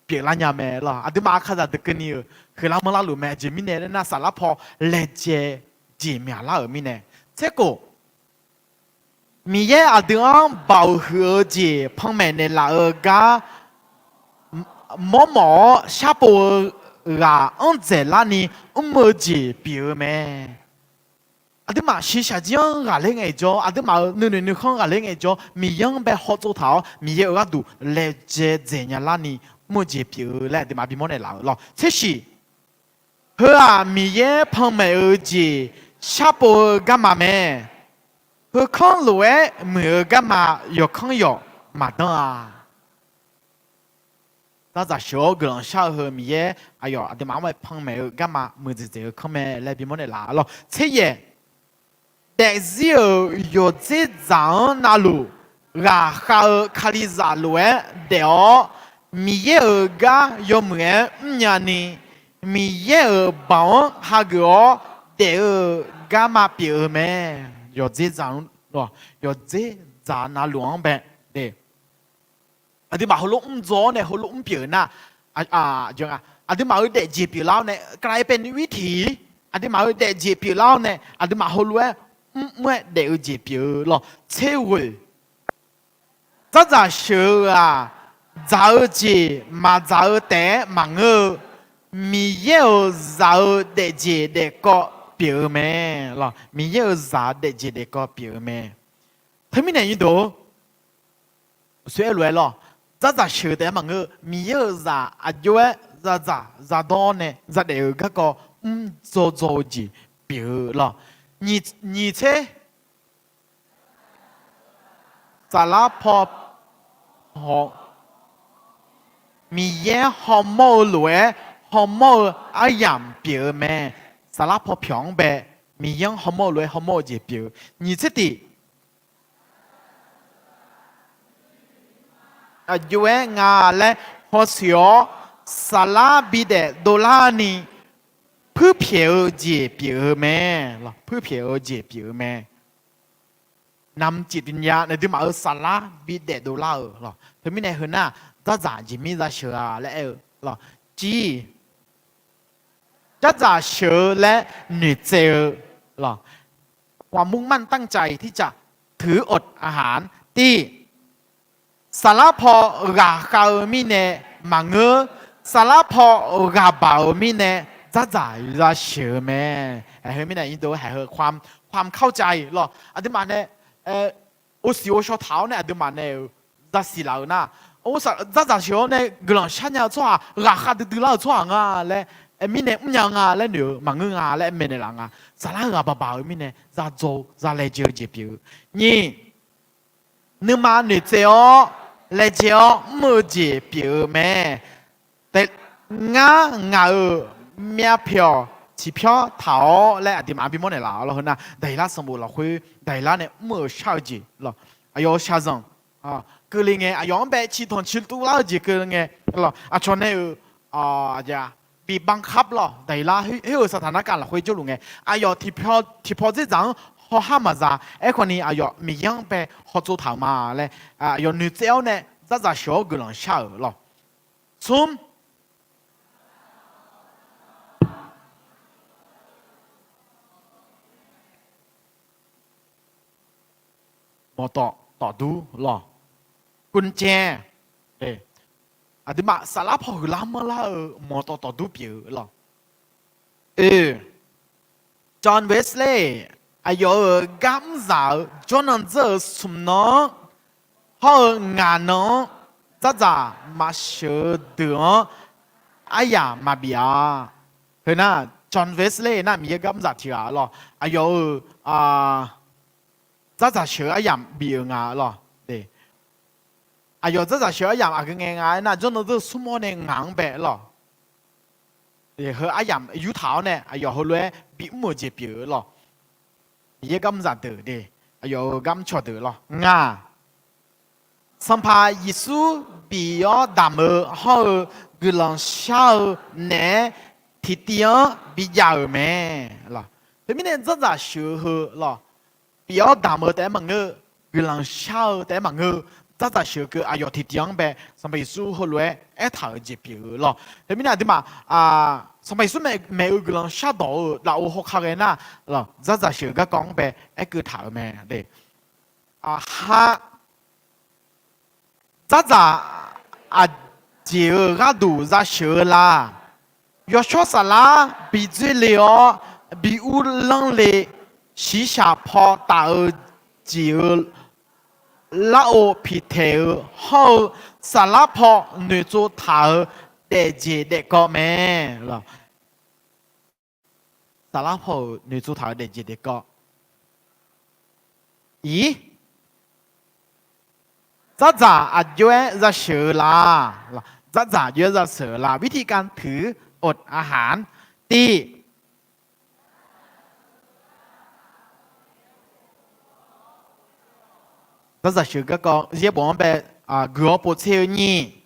别那样没了，对嘛？看上的跟你去南门那路没？就明年那啥拉跑来接见面那而明年，这个明年对昂保和节旁边的那个某下坡。安在那里没接表咩？啲嘛是下将阿玲嘅咗，啲嘛你看阿玲嘅咗，咪样被好做頭，咪嘢阿度嚟接這樣那里沒接表咧，啲嘛比冇嚟鬧咯。這是佢咪嘢旁邊而接，下步幹嘛咩？佢看路誒，咪幹嘛又看又嘛得啊？那在小个人小和米耶，哎呦，阿爹妈妈碰没有干嘛？没子这个看没来比莫来拿了。这也，但是有这张那路，啊哈卡里扎路诶，的米耶个有没年呢？米耶帮哈个的干嘛比没？有这张咯，有这张那路安排的。ที่มาเขาลุ่มจ้อเนี่ยเขาลุ่มเปลี่ยนน่ะจังที่มาเด็กจีบเปลี่ยนแล้วเนี่ยกลายเป็นวิถีที่มาเด็กจีบเปลี่ยนแล้วเนี่ยที่มาเขารู้ว่าเมื่อเด็กจีบเปลี่ยนหรอเชื่อว่าจะเชื่อจะจีมาจะแต่มังมีเยอะจะเด็กจีเด็กก็เปลี่ยนไหมหรอมีเยอะจะเด็กจีเด็กก็เปลี่ยนไหมถ้าไม่ไหนยิ่งดูสวยรวยหรอจะเชื่อแต่มังมีเยอะจะอายุจะโดนเนี่ยจะเดี๋ยวก็โจจีเปลี่ยนหรอนี่เช่จะรับพอมีเยอะฮอร์โมนรวยฮอร์โมนอายังเปลี่ยนไหมจะรับพอผิวแบบมีเยอะฮอร์โมนรวยฮอร์โมนจีเปลี่ยนนี่เช่ดิยูเองและหัวเสียวสลาบิเดดอลลาร์นี่เพื่อเพียวเจีเปียวแม่หรอเพื่อเพียวเจีเปียวแม่นำจิตวิญญาณในที่มาสลาบิเดดอลลาร์หรอเธอไม่ได้เห็นนะจะจ่ายจิมีจะเชื่อและหรอจีจะจ่ายเชื่อและหนึ่งเจอหรอความมุ่งมั่นตั้งใจที่จะถืออดอาหารที่สารพอกาคามิเนมังสารพอกาบ่าวมิเนจะจ่ายจะเชื่อไหมเฮ้ยมิเนอินโดให้ความเข้าใจหรออันที่มาเนี่ยอุสิวชอเท้าเนี่ยอันที่มาเนี่ยจะสิเรานะโอ้สัตจะเชื่อเนี่ยกลังฉันเนี่ยชั่วราคาดื้อเราชั่วงาเลยมิเนไม่ยังแล้วเดี๋ยวมังแล้วมิเนหลังสารกาบ่าวมิเนจะโจจะเลยเจอเจ็บอยู่นี่นึกมาหนึ่งเจ้า来叫没接表咩？但买票机票头来点嘛比冇来拿了那，但那什么了会，但那呢没少接了，哎呦吓人个人哎，哎呦别去同去多了几个人哎了，从那呀。บีบบังคับหรอแต่ละเฮ้ยสถานการณ์เราคุยจุลุงไงอายอที่พอที่จังเขาห้ามมาจ้าไอ้คนนี้อายอมียังไปเขาจูถามมาเลยอายอนึกเจ้าเนี่ย咋小个人下了，从莫ต่อดู了，กุญแจเออดิมาสารพอลามาละ莫ต่อดูเปีย了，จอห์นเวสเลย์อายุกำจัดจนนั้นจะสมน้องเขางานน้องจะมาเชื่อเดืออายามาเบียเห็นนะจอห์นเวสเลย์น่ะมีกำจัดที่อ่ะหรออายุจะเชื่ออายาเบียงอ่ะหรอเดอายุจะเชื่ออายาอะไรง่ายๆนะจนนั้นจะสมองเนี่ยงางแบบหรอ和阿阳有头呢，哎呦，后来比莫接别了，也咁咋得的，哎呦，咁错得了，啊，上怕耶稣比较大么好，个人小呢，提点比较咩了，对面呢，这咋学好了，比较大么在问个，个人小在问个。咋学个啊？要提点呗，上辈子后来爱头接别了，对面呢？对嘛上辈子没有个人下到，那我好看个呐，了，咋学个讲呗，爱个头咩对，哈，就个都咋学啦？要学啥啦？比最了，比乌冷嘞，西下坡大就。ละโอพิเทอเขาสารพอหนุ่ยจูถาเดจีเดก็แม่หรอสารพอหนุ่ยจูถาเดจีเดก็อีจะอายุจะเสือละจะเยอะจะเสือละวิธีการถืออดอาหารตี这是个个日本呗国不超你，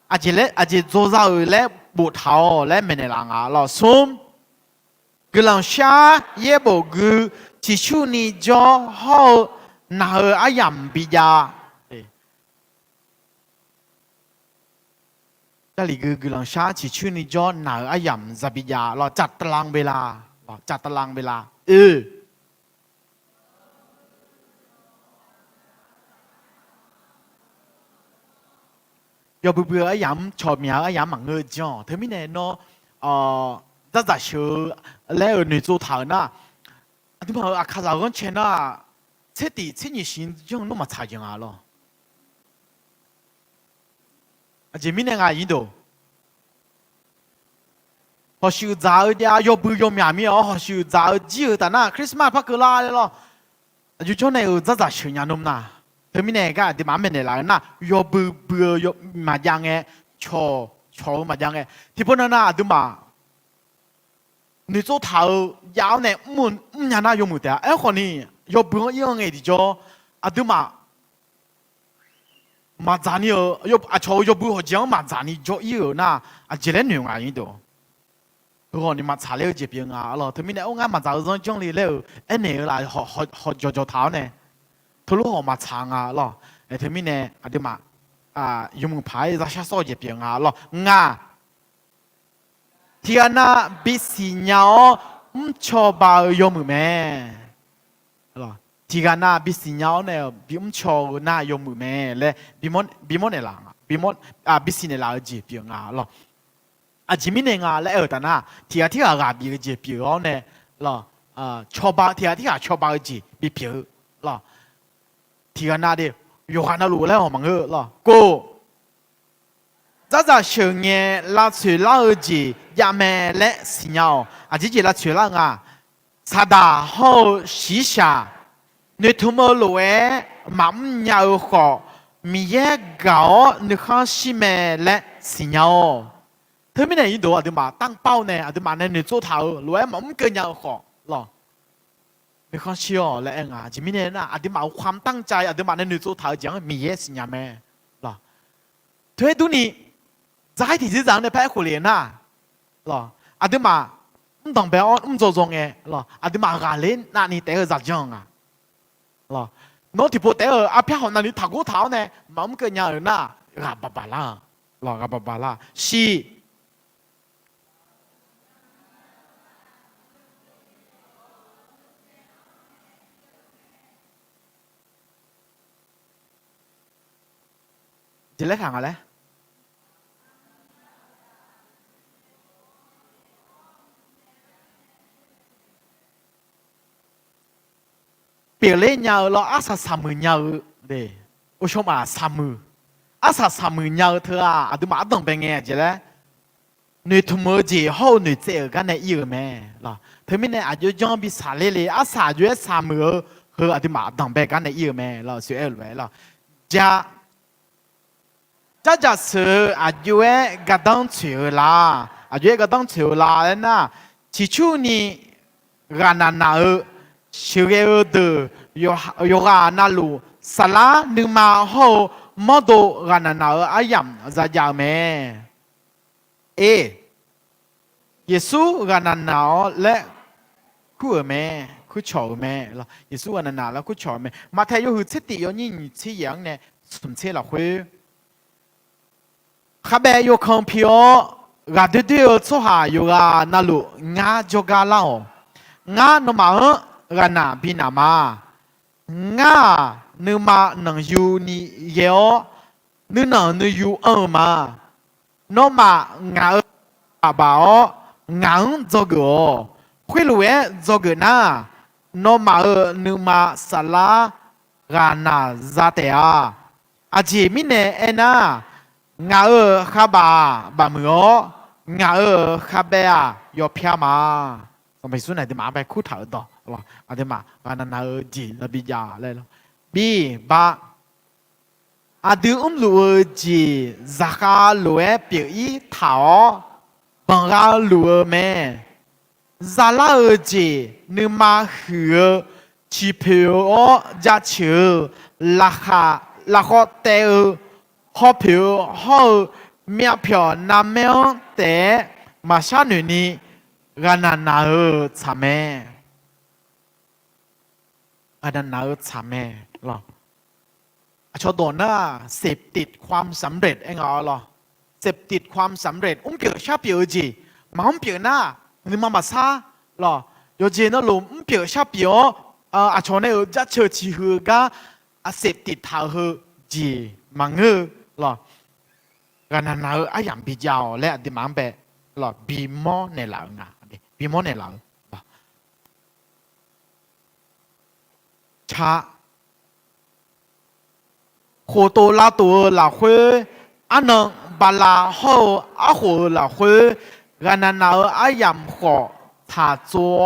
而且做啥来不逃来没得人啊，老松，个人下也不个，只求你就好，那和阿样比较，这里个人下只求你就那阿样จะ比较，เราจัดตารางเวลาจัดตารางเวลายอเบื่อไอ้ยำชอบมีไอ้ยำหมังเงยจ้อเธอไม่แน่นอนจะเชื่อแล้วหนุ่ยจูถานะที่มาอาคารากันเชน่ะเช่ดีเช่ยี่สิบยังนุ่มมาชายยังอ่ะหรอจะมีแน่ไงยินดูพอชิวจ้าเดียยอบุยอมยามีอ๋อชิวจ้าจีเอแต่น่ะคริสต์มาสพักกลาเลยหรออยู่ช่วงไหนจะเชื่อยานุ่มน่ะเธอไม่แน่ก็ที่มาไม่แน่แล้วน่ะยอบุเบื่อยอมายังไงชอมายังไงที่พวกนั้นน่ะดูมา你做头要呢人那用不得哎可能要不用ไงดิจ้อดูมาจานี่ยอชอยอบุหัวจังมาจานี่จ่ออีน่ะเจริญหนึ่งอ่ะยินดู如果你嘛查了这边啊，咯，他们呢，我啱嘛找种种哩了，一年来学做头呢，头路好嘛长啊，咯，他们呢，啲嘛有冇牌在下手这边啊，咯，天呐，比死鸟错包有冇咩？咯，天呐，比死鸟呢，比错那有冇咩咧？比么呢啦，比死呢啦这边啊，咯。จิมิเนงาและแต่น่ะที่อาราบีก็จีเปียวเนี่ยล่ะชอบาที่ชอบาจีบีเปียวล่ะที่น่ะเดียวกันน่ะรู้แล้วมั้งล่ะกูจะเชื่อเนี่ยละช่วยละจียามและสิ่งเอาจีละช่วยละซาดาเขาสีชาในทุ่มรู้มั่มยาวขอมีแยกเก่าในข้างสิเมและสิ่งเอาเธอไม่ได้ยินดูอะเดี๋ยวมาตั้งเป้าเนี่ยเดี๋ยวมาในหนึ่งโซ่เท้ารวยมันเกินยาวขอหรอไม่ค่อยเชื่อแล้วเองจิมิเนี่ยนะเดี๋ยวมาความตั้งใจเดี๋ยวมาในหนึ่งโซ่เท้าจังมีเยสิญญาแม่หรอเธอดูนี่จะให้ที่จังเนี่ยแพ้ขลุ่ยน่ะหรอเดี๋ยวมาต้องไปอ้อน做ไงหรอเดี๋ยวมากาเล่นน่ะนี่แต่ก็จัดจังอ่ะ หรอโน้ตที่พูดแต่อาเพียงนั้นนี่ถักกูเท้าเนี่ยมันก็ยังน่ะกับบาลาหรอกับบาลาชีจะเล่นทางอะไรเปลี่ยนเล่นยาวเราอาสาสามือยาวเด้โอชมาสามืออาสาสามือยาวเธออะดูมาต้องเป็นไงจะเล่你他妈的好你这个那一个咩啦？他们呢啊就讲比啥嘞嘞啊啥月啥么和啊的马当白干那一个咩啦，所以来啦，这是啊就诶个当球啦，啊就个当球啦那，起初你个那小个的有个那路，啥啦你嘛好么多个那啊样在家咩？耶稣กันนาวและคู่แม่คู่ชาวแม่ละเยซูกันนาวและคู่ชาวแม่มาไทยยูหือเชติยนี่ที่ยังเนี่ยสมเชละคุยข้าเบยยูคังพิโอกัดเดียวชั่วหาอยู่กันนั่นลูงาจกาลาวงานมากันนาบินามางานึมาหนังยูนี่เยอนึหนังนึยูมานมางาบ่าวngắn cho gỡ khuya lúa cho gỡ na nó mà nếu mà sala gana ra thế à chỉ mình nè na ngã khá bà mưa ngã khá bé yo pia mà còn mấy số này thì mà phải cút thở đó à thì mà gana na chỉ là bây giờ lên bi ba à đứa lúa chỉ ra khá lúa biểu ý thảo bằng ra lúa mẹ ra la ở chị nếu mà hứa chỉ phiếu giá chiều là họ tệ họ phiếu họ miệng phiếu nam miệng tệ mà sao nữa nè gần là ở cha mẹ gần là ở cha mẹ lo choตัวน่ะเสพติดความสำเร็จเองเหรอเสพติดความสำเร็จเกี่ยวชาเปียวจีมันเปียวหน้านี่มาซาหรอโยเจนลุมเปียวชาเปียวอาชนเนี่ยจะเชื่อชีหือกะเสพติดท้าหือจีมังเออหรอกันนั้นอาอย่างพิจารและดิมันแบบหรอบีมอในหลังอ่ะบีมอในหลังชาโคโตลาตัวลาเฮอันนั้นบาลาเฮอาหัวลาเฮกันนั้นอายังขอถ้าจัว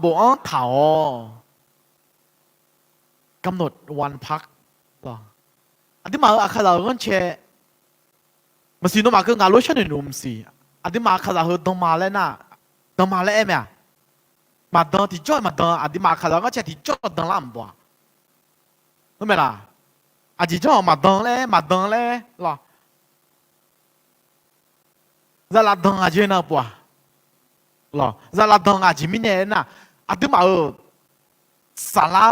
บวงเถากำหนดวันพักหรออันที่มาอาคาราเงินเชมันสิโนมาก็งานรู้ชันในนุ่มสิอันที่มาอาคาราเฮดงมาแล้วนะดงมาแล้วเอ็มเนี่ยมาดงที่จอดมาดงอันที่มาอาคาราเงินเชที่จอดดงลำบัวรู้ไหมล่ะอาจิจ่อมาดังเลยหรอจะลาดังอาจิน่ะปัวหรอจะลาดังอาจิมิเนี่ยนะอาทิมาสาระ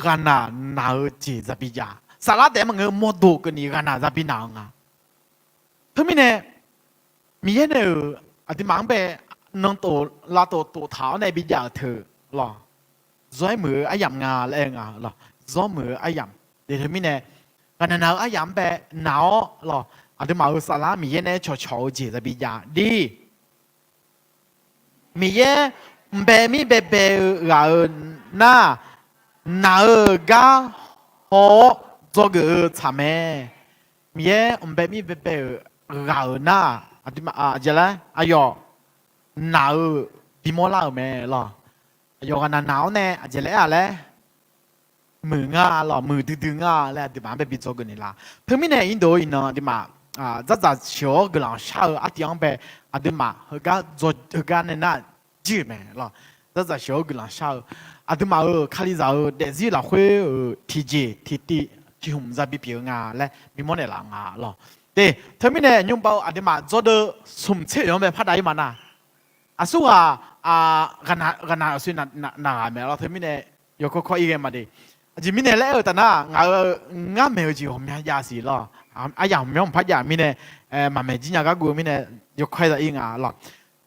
กันน่ะน่าจีจะพิจารสาระแต่มันโมดูกันนี่กันน่ะจะพิจารณาทั้งมิเนี่ยมีเนี่ยอาทิมังเปน้องตัวลาตัวเท้าในพิจารเธอหรอจ้อยมือไอ้ยำงาเลยงาหรอจ้อยมือไอ้ยำเดี๋ยวทั้งมิเนี่ยกันนั้นอายังแบบหนาวหรออันที่มาอุสาระมีเย่เนี่ยชอจีจะบิยาดีมีเย่แบบมีแบบเราหน้าหนาวกะโหจกทำไมมีเย่แบบมีแบบเราหน้าอันที่มาจะละอายอหนาวดิโมล่าไหมหรออายอกันหนาวเนี่ยจะละอะไรมืองาหรอมือดึงงาแล้วดิมันไปบิดโจกันนี่ละเพิ่งมีเนี่ยอินโดอินเนาะดิมาจะเชียวกำลังเช้าดิยังไปดิมาเฮกันจดเฮกันเนี่ยน่าจีบไหมหรอจะเชียวกำลังเช้าดิมาคาลิซาเดซี่เราคุยทีจีทีตีที่หุ่มจะบิเปียงาและบิมอนเนี่ยหลังหรอเด้เพิ่งมีเนี่ยยุ่งเปล่าดิมาจดสมเชื่อยังไปพัดได้มานะสู้กันสุนันนาแม่เราเพิ่งมีเนี่ยยกข้ออีกมาดิ จิมิเนี่ยแล้วแต่น่างาเมลจิผมยาสีหรออย่างไม่ผมพัดยามิเนี่ยมาเมจิญากากูมิเนี่ยยกใครจะอิงหรอ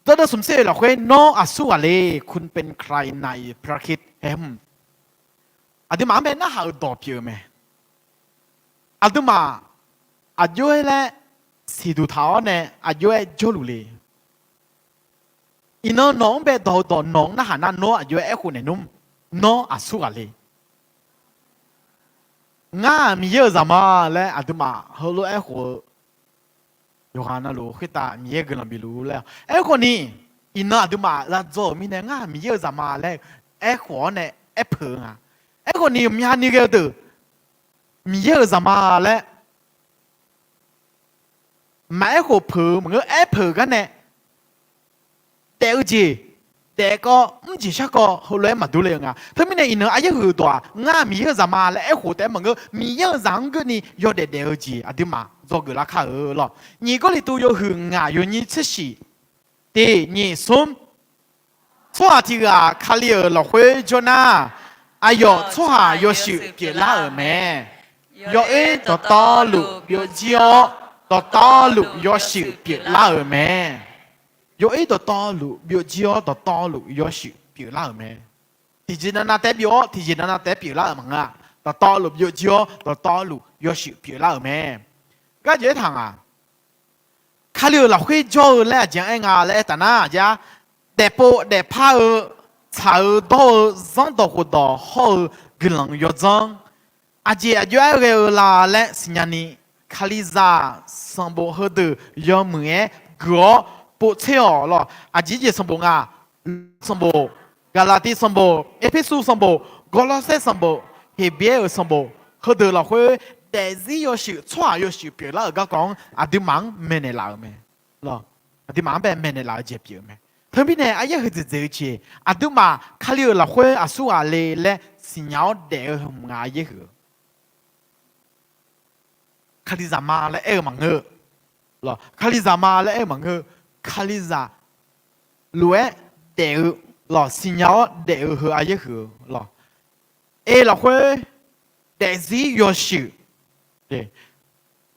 ตอนนั้นสมเสด็จเราคุยน้องอาสู้อะไรคุณเป็นใครในพระคิดอันที่มาเป็นน่าหาดอกเยอะไหมอันที่มาอายุและสีดูเท้าเนี่ยอายุจูลุเลยอีน้องเป็นดอน้องน่าหาน้าน้องอายุคนเนี่ยนุ่มน้องอาสู้อะไรง่ามีเยอะจังมาแล้วอันที่มาฮัลโหลหัวยูฮานาลูคิดตามีเยอะกันไม่รู้แล้วคนนี้อินน่าอันที่มาแล้วโจมีเนี่ยง่ามีเยอะจังมาแล้วหัวเนี่ยเพิงคนนี้มีอันนี้ก็ตัวมีเยอะจังมาแล้วไม่หัวเพิงมันก็เพิงกันเนี่ยแต่จีแต่ก็ไม่ใช่ก็ฮัลโหลมาดูเลยถ้าไม่เนี่ยอินน่าอายุหัวตัวง่ามีเยอะจังมาแล้วหัวแต่มันก็มีเยอะจังก็นี่ยอดเด็กจีอันที่มา做个拉卡尔了，你个里都有很啊，有你出息，对，你送，错这个卡里尔老会做那，哎呦，错哈有时别拉尔咩，有到道路有脚，到道路有时别拉尔咩，有到道路有脚到道路有时别拉尔咩，提前那代表，提前那代表拉尔么啊，到道路有脚到道路有时别拉尔咩。ก็เยอะทางข้าเรือเราคุยโจ้แล้วจังไงแล้วแต่น่าจะเด็กโปเด็กพ้าชาวโตสังตัวคนโตเขากำลังยอดจังอาเจียอยู่เรื่องลาและสิ่งนี้ข้าลิซาสังบูเขาดูยอมมือก็ปุ๊เชี่ยวหรออาเจียสังบูสังบูกาลาติสังบูเอพิสูสังบูกอลเซสังบูเฮเบียสังบูเขาดูเราคุยแต่ที่ยศชั่วยศเปล่าก็กองอดีมังไม่ในลาวไหมหรออดีมังเป็นไม่ในลาวเจ็บเยอะไหมทั้งพี่เนี่ยอายุคือจะเจอดีมาข้าเรียกเราคุยอาสู้อะไรและสิ่งเอาเดี๋ยวมึงอายุคือข้าลิซามาและมังหรอข้าลิซามาและมังข้าลิซารวยเดี๋ยวหรอสิ่งเอาเดี๋ยวคืออายุคือหรอเราคุยแต่ที่ยศ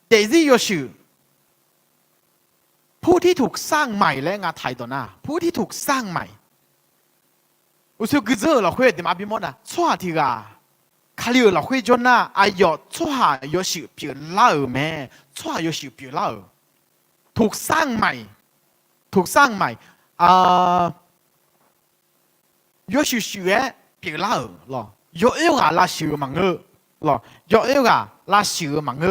แต่ที่ยศผู้ที่ถูกสร้างใหม่และงาไทยต่อหน้าผู้ที่ถูกสร้างใหม่อุสุกิเจอเราคุยเดี๋ยวมาบิมอนะชั่วที่กาข้าเรียกเราคุยจนน่ะอายอชั่วยศเปลี่ยนเล่าแม่ชั่วยศเปลี่ยนเล่าถูกสร้างใหม่ถูกสร้างใหม่ยศเชื่อเปลี่ยนเล่าหรอยศเอ๋อลาเชื่อมังหรอยศเอ๋อลาเชื่อมัง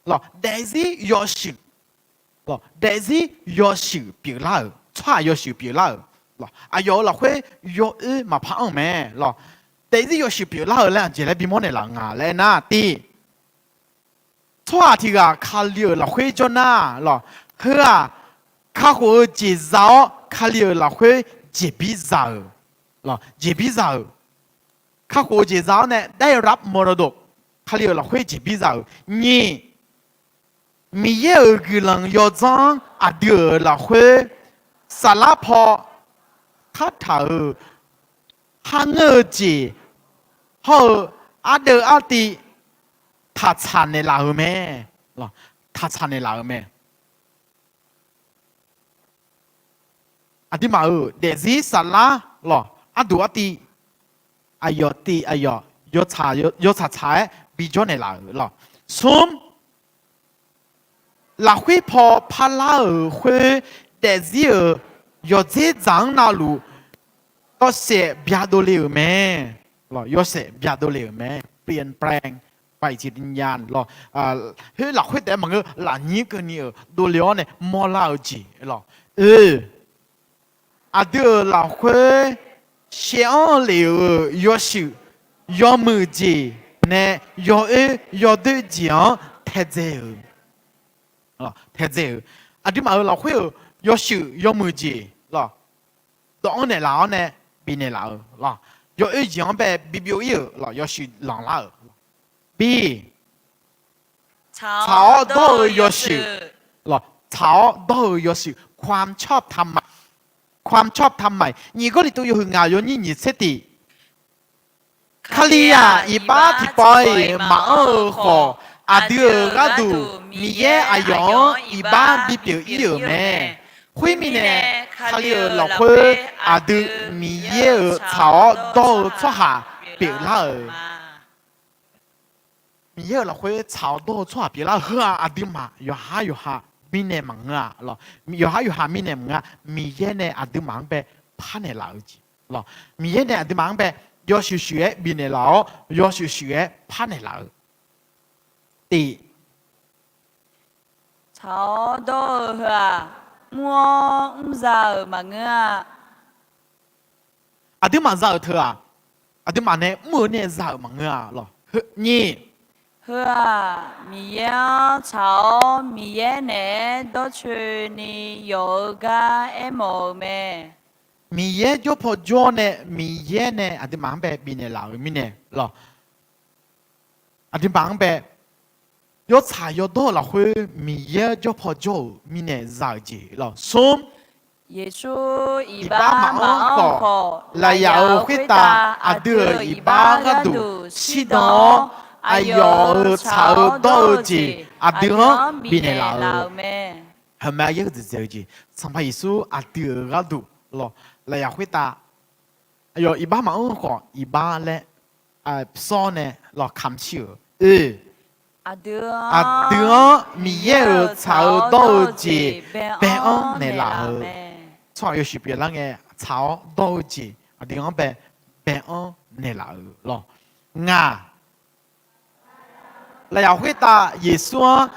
หรอแต่ที่ยศหรอแต่ที่ยศเปลี่ยนเล่าชั่วยศเปลี่ยนเล่าหรออายอเราคุยยศมาพังแม่หรอแต่ที่ยศเปลี่ยนเล่าแล้วเจริญบิมอนในหลังแล้วน่ะตีชั่วที่กาข้าเรียกเราคุยจนน่ะหรอเฮ้อข้าหัวจีเจ้าข้าเรียกเราคุยจีบิเจ้าหรอจีบิเจ้าข้าหัวจีเจ้าเนี่ยได้รับมรดกข้าเรียกเราคุยจีบิเจ้านี่มีเยอะกำลังยอดจังอดีตเราคุยสารพอข้าถ่ายฮังเอจีเขาอดีตอดีตทัดชันในลาวแม่หรอทัดชันในลาวแม่อดีตมาเดซี่สาระหรออดีตอดีตอายอตีอายอยศชายศชายบิจในลาวหรอซุมเราคุยพอพาลาคุยเดซี่ยศเจ้าจังนาลูก็เสียบิดาเลวแม่หรอยศเสียบิดาเลวแม่เปลี่ยนแปลงไปจิตวิญญาณหรอเฮ้ยเราคุยแต่มันก็หลานนี้ก็นี่ดูเลี้ยเนี่ยมอลาจีหรอเดี๋ยวเราคุยเสียงเหลวยศยอมือจีเนี่ยยอดูจีอ๋อเทเจอเทเจอเดี๋ยวมาเราคุยยศยอมือจีหรอตอนเนี่ยเราเนี่ยปีเนี่ยเราหรอยศจีอ๋อแบบบิบิโอหรอยศหลังเราB 潮都有事หรอ潮都有事ความชอบทำใหม่ความชอบทำใหม่你嗰里都有去咬咗你เสติ卡利亚伊巴提拜马尔火阿迪尔嘎杜米耶阿勇伊巴比表伊尔咩？灰米呢？卡利尔老灰阿杜米耶尔草都出下表拉尔。米耶尔老灰草都出下表拉尔阿迪嘛，有哈。米内蒙啊，咯，有哈米内蒙啊，米耶呢阿迪蒙呗，怕内老子，咯，米耶呢阿迪蒙呗，要是学米内老，要是学怕内老。第，草多哈，我唔知蒙啊，阿迪蒙造特啊，阿迪蒙呢莫呢造蒙啊，咯，你。呵，米耶草米耶呢，都去你有个爱慕咩？米耶就破脚呢，米耶呢，阿迪忙呗，米呢老米呢，咯，阿迪忙呗，要查要多了会，米耶就破脚，米呢造字咯，松。耶稣一巴马昂口，来要回答阿德一巴个度，西东。哎呦，炒豆子，阿德比你老咩？係咪一個字字？上排耶穌阿德嗰度咯，嚟又回答。哎呦，一巴嘛我講，一巴咧，ซ้呢，落砍球，阿德米耶炒豆子，別安你老，錯又是別人嘅炒豆子，阿德講別安你老咯，啊。来要回答耶稣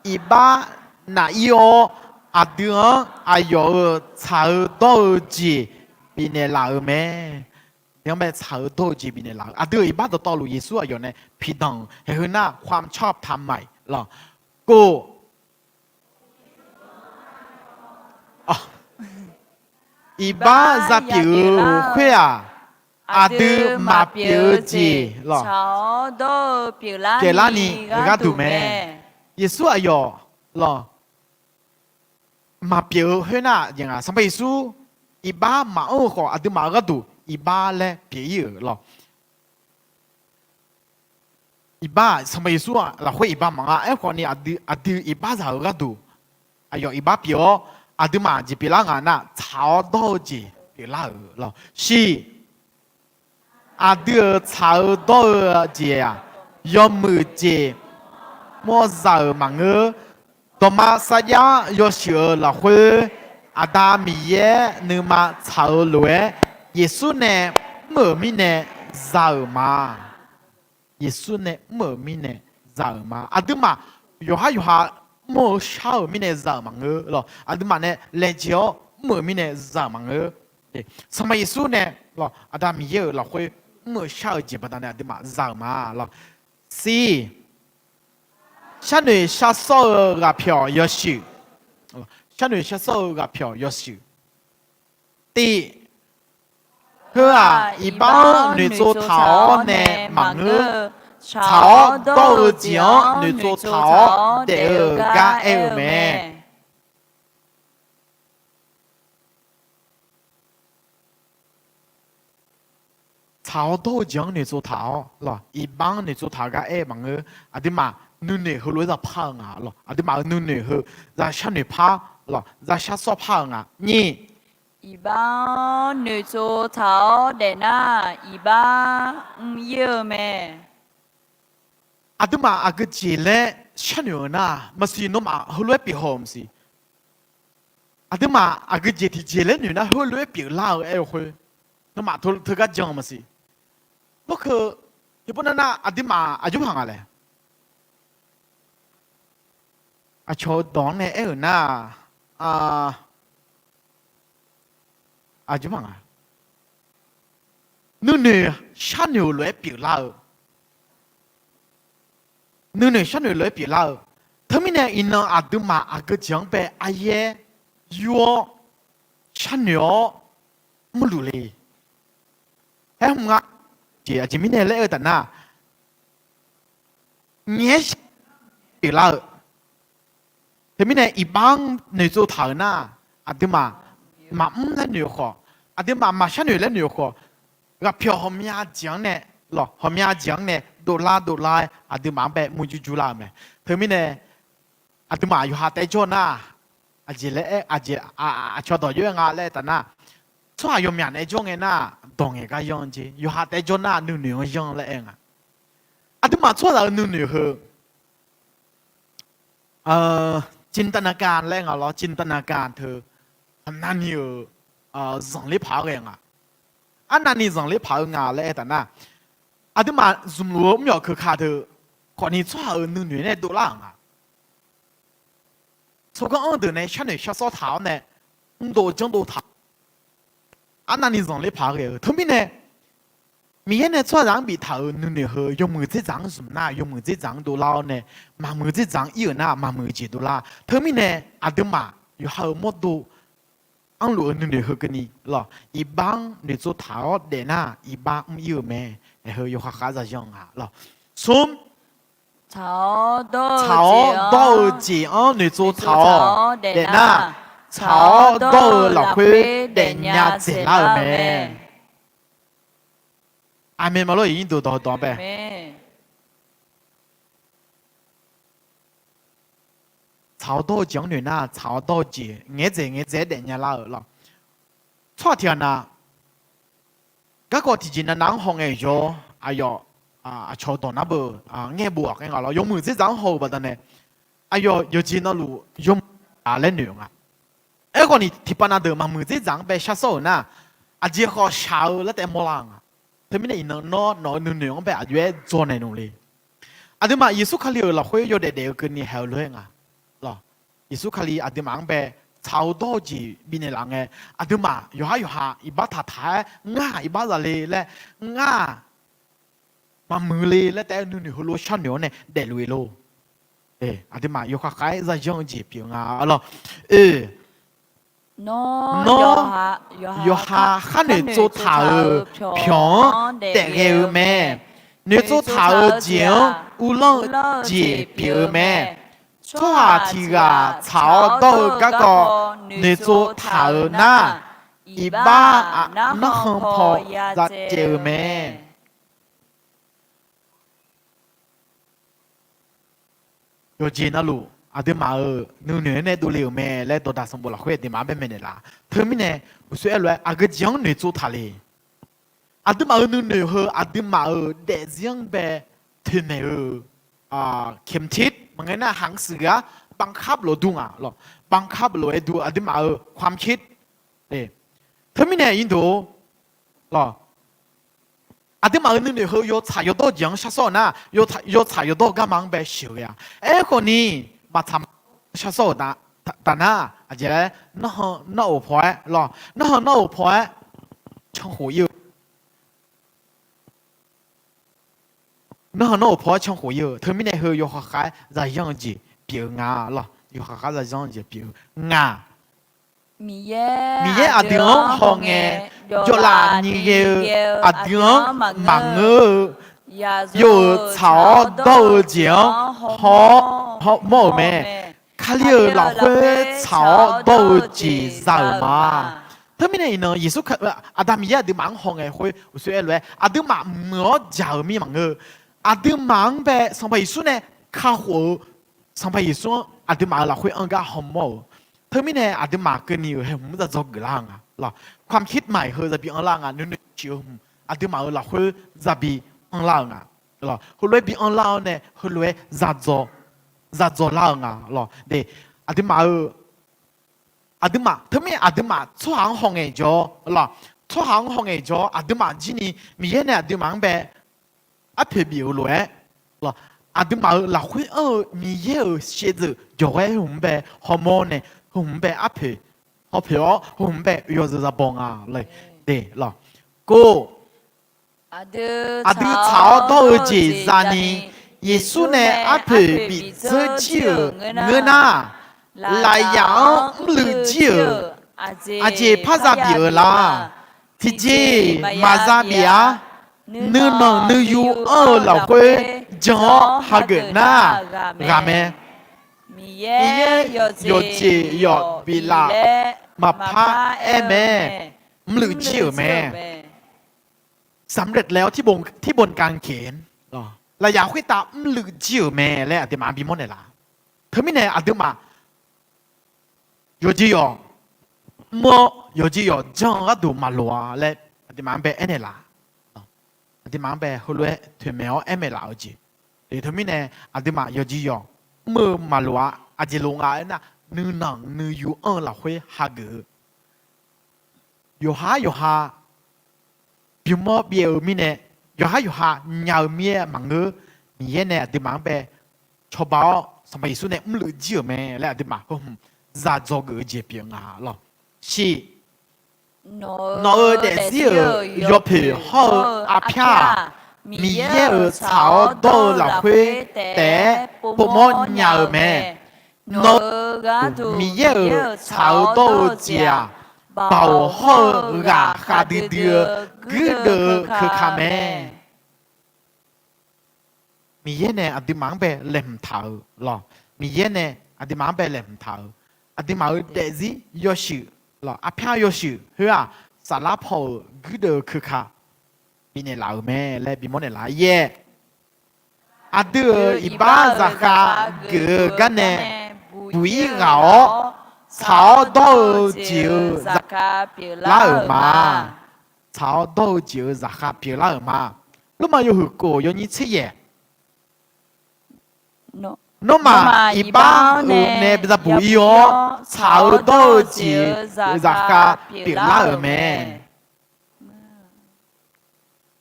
一巴那有阿德阿有炒豆子比你老咩？ยังไม่炒豆子比你老阿德一巴都道路耶稣有呢ผิดต้องเห็นหน้าความชอบทำใหม่หรอกูอ๋อ一巴จะผิวเขย阿德马表姐咯，草都表拉给拉你人家读咩？耶稣哎哟咯，马表去那人啊，什么耶稣？一巴马二号阿德马个读，一巴咧别有咯，一巴什么耶稣啊？那会一巴忙啊？哎，可你阿德一巴就个读，哎哟一巴表阿德马就别拉俺那草多子别拉咯，是。阿德炒多节啊，要么节，莫造忙儿，多嘛啥呀？要学了会，阿达米耶你嘛炒落，耶稣呢，莫咪呢造嘛，耶稣呢，莫咪呢造嘛，阿德嘛，有哈，莫少咪呢造忙儿咯，阿德嘛呢，来教莫咪呢造忙儿，什么耶稣呢？咯，阿达米耶了会。莫少几不当的嘛绕嘛了，是，相对下少个票要收，相对下少个票要收。第，呵啊，一般女做头呢忙儿，炒豆浆女做头第二个二咩？炒豆浆你做头咯，一般你做头个哎忙个，阿啲嘛นู่นนี่เขารู้จะพังอ่ะ咯，阿啲嘛นู่นนี่เขาจะชันนี่พัง咯，จะชันซอพังอ่ะนี่一般女做头的那一般有咩？阿啲嘛阿个字咧ชันอยู่นะมาสิน้องมาเขารู้ปีหอมสิ阿啲嘛阿个字ที่字咧อยู่นะเขารู้ปีลาวเอ้เขาน้องมาเธอก็จังมาสิก็คือญี่ปุ่นน่ะอาดิมาอายุพังอะไรอาชดดองเนี่ยน่ะอายุพังอ่ะนู่นนี่ฉันอยู่เลยปีลาวนู่นนี่ฉันอยู่เลยปีลาวทำไมเนี่ยอินนอาดิมาอาก็จังไปอาเย่ยัวฉันอยู่ไม่รู้เลยเฮ้ยมึงอ่ะ姐啊，前面那个的呐，你是对了，前面那一帮女做头呐，阿对嘛，嘛唔那女好，阿对嘛嘛小女那女好，个票后面讲呢， หรอหอมยาจังเนี่ยโดลาอาดิมาแบบมุจุจุลาเมเธอไม่เนี่ยอาดิมาอยู่หาแต่จอน่ะอาเจเลอาเจอาชอบต่อเยอะงาเลยแต่น่ะช่วยยมยันไอ้จงเองน่ะตรงเองก็ยังจีอยู่หาแต่จอน่ะหนึ่งยังเลยเองอ่ะอาดิมาช่วยเราหนึ่งเหรอจินตนาการแรงอ่ะเหรอจินตนาการเธออันนั้นอยู่สังลิพาเองอ่ะอันนั้นนี่สังลิพางาเลยแต่น่ะอาดิมาซุมรู้ไม่อยากคือขาเธอคนนี้ช่วยหนึ่งเนี่ยตัวล่างอ่ะ所讲我哋呢，出嚟小手頭呢，唔多講到頭，啊，那你讓你拍嘅，同邊呢？明呢，做人比頭你去用มือที่จังสมน่ะ用มือที่จังดูเราเนี่ยมามือที่จังอีน่ะมามือจีดูเรา同邊呢？อาดมาอยู่หาหมดดูอันรู้你去กันนี่หรออีบาง你做頭เดน่ะอีบาง唔要咩？係去要下下就樣啊，หรอส่วน草豆井你做草的那草豆老灰的伢子老妹，阿妹嘛咯已经读到多呗。草豆井你那草豆井，伢子的伢老了，错天呐，嗰個之前的南紅嘅咗，哎喲。ชอบนะเบอเงี้ยบวกเงี้ยเรายกมือที่จังหัวแบบนั้นไอ้ยจีน่ารู้ยกอะไรหนึ่งอ่ะไอ้คนนี้ที่ปนัดเดิมมามือที่จังไปชัดโซ่น่ะอาจจะเขาเช้าแล้วแต่มลังอ่ะเธอไม่ได้ยินน้อหนึ่งไปอาจจะจวนในนู่นเลยอาจจะมายิสุขาลีเราคุยอยู่เด็กๆกันนี่เฮลเลยอ่ะหรอยิสุขาลีอาจจะมาไปชาวโตจีบินในหลังเงี้ยอาจจะมาอยู่หาอีบ้าท้าทายง่าอีบ้าอะไรและง่ามามือเลยแล้วแต่นู่นนี่หัวโลชั่นเนี่ยเนี่ยเดลุยโลอาจจะมาอยู่ข้างใครจะยังจีบยังอ่ะalors有哈哈你做头平得个咩？你做头前有浪จีบ咩？错题啊，炒到嗰個你做頭那一把啊，那很破就จีบ咩？有钱那路，阿爹妈女女呢都留咩？来多大生活了，会爹妈被咩的啦？他们呢，我说来阿个将女做他嘞，阿爹妈女女和阿爹妈得将被他们เข้มทิศมันไงนะหังเสือบังคับเราดูอ่ะหรอบังคับเราให้ดูอาดิมาความคิดถ้าไม่เนี่ยอินโดหรออาดิมาหนึ่งเดียวโยถ่ายโยโต้ยังชัดซ้อนนะโยถ่ายโยโต้ก็มังแบบเฉียวอ่ะคนนี้มาทำชัดซ้อนนะแต่น่ะอาจจะน่าโอพอยหรอน่าโอพอยช่างหัวอยู่那婆抢火药，他们那后要下在养鸡标牙了，要下在养鸡标牙。米耶阿丁红诶，就拿你个阿丁忙儿，有草豆浆，好冇咩？看了老会草豆鸡肉嘛。他们那呢，耶稣看阿达米亚的忙红诶，会所以来阿丁忙没叫咪忙儿。阿丁忙呗，上班一说呢，卡活上班一说，阿丁忙了会อังกาหอมมอเธอไม่แน่อา丁忙กันนี่เฮ้ยมันจะจอกล่างอ่ะหรอความคิดใหม่เฮ้ยจะบีอังล่างอ่ะนึกเชื่ออา丁忙了会จะบีอังล่างอ่ะหรอเฮ้ยเลยบีอังล่างเนี่ยเฮ้ยเลยจะจอล่างอ่ะหรอเดี๋ยวอา丁忙เธอไม่อา丁忙ชั่วหางห้องเอจอหรอชั่วหางห้องเอจออา丁忙จีนี่มีเนี่ยอา丁忙แบบ阿皮表来了，阿弟妈老会米有鞋子，就会红白好么呢？红白阿皮，好皮哦，红白有是帮啊来，对了，哥，阿弟炒到几三年，耶稣呢阿皮比这久我那来养绿酒，阿姐帕萨比啦，提姐马萨比啊。nữ nong nữ yu là quê gió hà gần na gà mẹ yo chị yo bị lạ mà pha em mẹ lử chiều mẹ สำเร็จแล้วที่บนกางเขนระยะคุยตาหรือจิ๋วแม่และอาติมาบิมอนเนี่ยล่ะเธอไม่แน่อาติมาโยจิโยมัวโยจิโยจังก็ดูมาลัวและอาติมาเป็นเอ็นเนี่ยล่ะอาติมาเป็นหัวเรือถึงแม้ว่าเอ็มไม่ล่ะจีเดี๋ยวเธอไม่แน่อาติมาโยจิโยมือมาลัวอาจิลงอ่ะน่ะนึกหนังนึกอยู่ละคุยฮักเกอโยฮาบิมอเบียวมีเนี่ยอยู่ฮาเหนียวเมียมังเงอมีเนี่ยดิมังเปชอบเอาสมัยสุดเนี่ยไม่รู้จี๋วแม่แล้วดิมังจะจอกเจี๋วเปียงอ่ะหรอชีนอเดซิเอยอเพฮออาพยามีเย่ชาวโตหลับคุยแต่ปมอเหนียวแม่นอมีเย่ชาวโตเจี๋ย保护啊，哈的的，个的可看咩？มีเย่เนี่ยอดีมังเปเล่มเท้าหรอมีเย่เนี่ยอดีมังเปเล่มเท้าอดีมังเดซี่ยอชิหรออาพยายอชิเฮ้ยสารพอก็เดอคือค่ะปีเนี่ยเหล่าแม่และปีมอนเนี่ยหลายเย่อดีอีบ้าจะค่ะเกิดกันเนี่ยบุยเหงา潮豆酒热拉尔玛，潮豆酒热哈别拉尔玛，那么有个有你吃耶？那么一般呢，不是不一样，潮豆酒热哈别拉尔咩？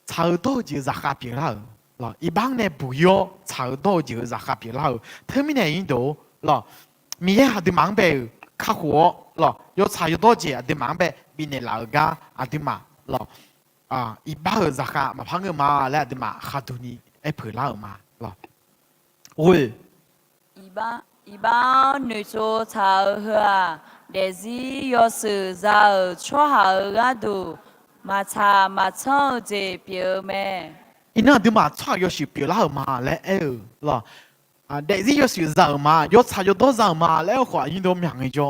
潮豆酒热哈别拉尔，喏，一般呢不一样，潮豆酒热哈别拉尔，他们呢印度喏，米也还得忙呗。ข้าหัวหรอยศชายตัวเจียดิมังเปบินเนลากาอดิมาหรออีบ้าจะข้ามาพังเงมาและดิมาข้าดูนี่ไอ้เผื่อเล่ามาหรอโอ้ย一般女主超和เดซี่ยศจะชั่วหากาดูมาชอบเจ็บเปียวแม่อิน่าดิมาชอบยศเปียวเล่ามาและหรอเดซี่ยศจะมายศชายตัวจะมาแล้วขวายินดีมีอย่างจ้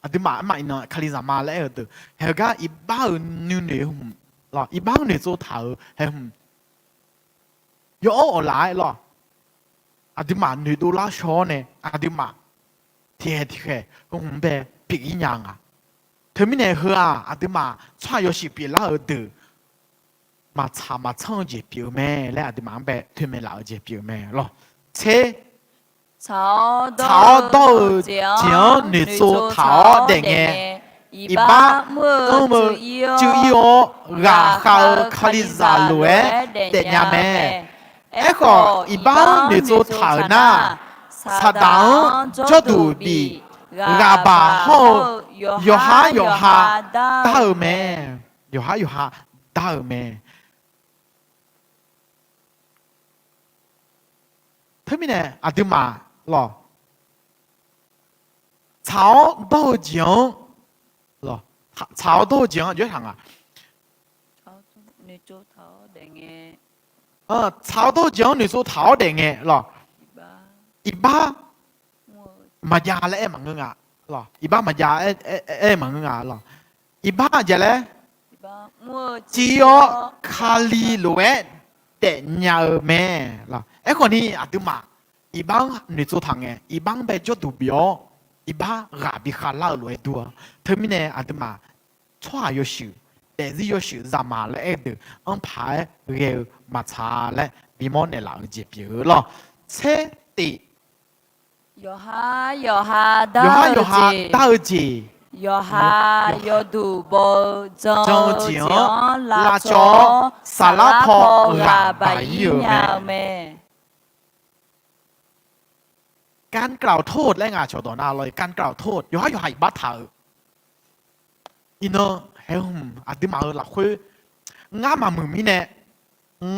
อดิมาไม่น่ะคาลิซามาแล้วเด้อเฮก้าอีบ้านู่นเนี่ยหรออีบ้าเนี่ยตัวเท้าเฮ้ยออะไรหรออดิมาหนูดูลาชอเนี่ยอดิมาเที่แบบปีกยังอ่ะเธอไม่เนี่ยเหรออดิมาชอบยศเปียวเล่าเด้อมาช่างเจ็บเปียวแม่และอดิมาแบบเธอไม่เล่าเจ็บเปียวแม่หรอ切炒豆浆你做炒的呢？一般我们就要牙好卡里扎路的伢们，哎个一般你做炒呢，茶当做土地，牙把好有哈大咩，有哈大咩。เธอไม่เนี่ยอาดิมาหรอ炒豆浆หรอ炒豆浆เยอะทางอ่ะ女主头的嘅炒豆浆你说炒的ไงหรออีบ้ามายาและมังงะหรออีบ้ามายามังงะหรออีบ้าจะแล้วจีโอคาลีโลเอเดญาแม่หรอไอ้คนนี้อาดิมาอีบ้างในตัวทางไงอีบ้างไปจดดูบิโออีบ้างาบิคาลาลวยตัวเธอไม่แน่อาดิมาชั่วยชิวแต่ที่ยชิวจะมาแล้วเอ็ดอันพายเร็วมาช้าและบิมอนในหลังเจ็บเยอะหรอเช่ติ有哈到จี有哈有ดูโบจงเจียลาจอสารพอราบายยาแม่การกล่าวโทษและงาชอดอนาเลยการกล่าวโทษอยู่ให้บัตรเถอะอินเนอร์เฮ้ยอาดิมาหลักคุยง่ามามือมีเนี่ย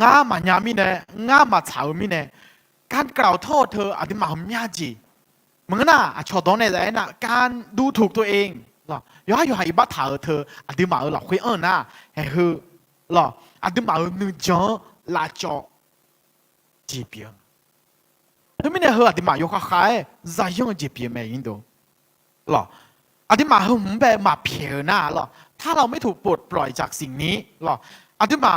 ง่ามาญามีเนี่ยง่ามาเฉามีเนี่ยการกล่าวโทษเธออาดิมาหมีจีมึงน่ะชอดอนในน่ะการดูถูกตัวเองหรออยู่ให้บัตรเถอะเธออาดิมาหลักคุยน่ะเฮ้ยหรออาดิมาหนึ่งจังลาจอจีเปียงเฮ้ยไม่เนี่ยเหรออาดิมาอยู่ข้างใครจะยังจีเปียงไม่ยินดูหรออาดิมาเฮ้ยแบบมาเพียร์น่ะหรอถ้าเราไม่ถูกปลดปล่อยจากสิ่งนี้หรอ อาดิมา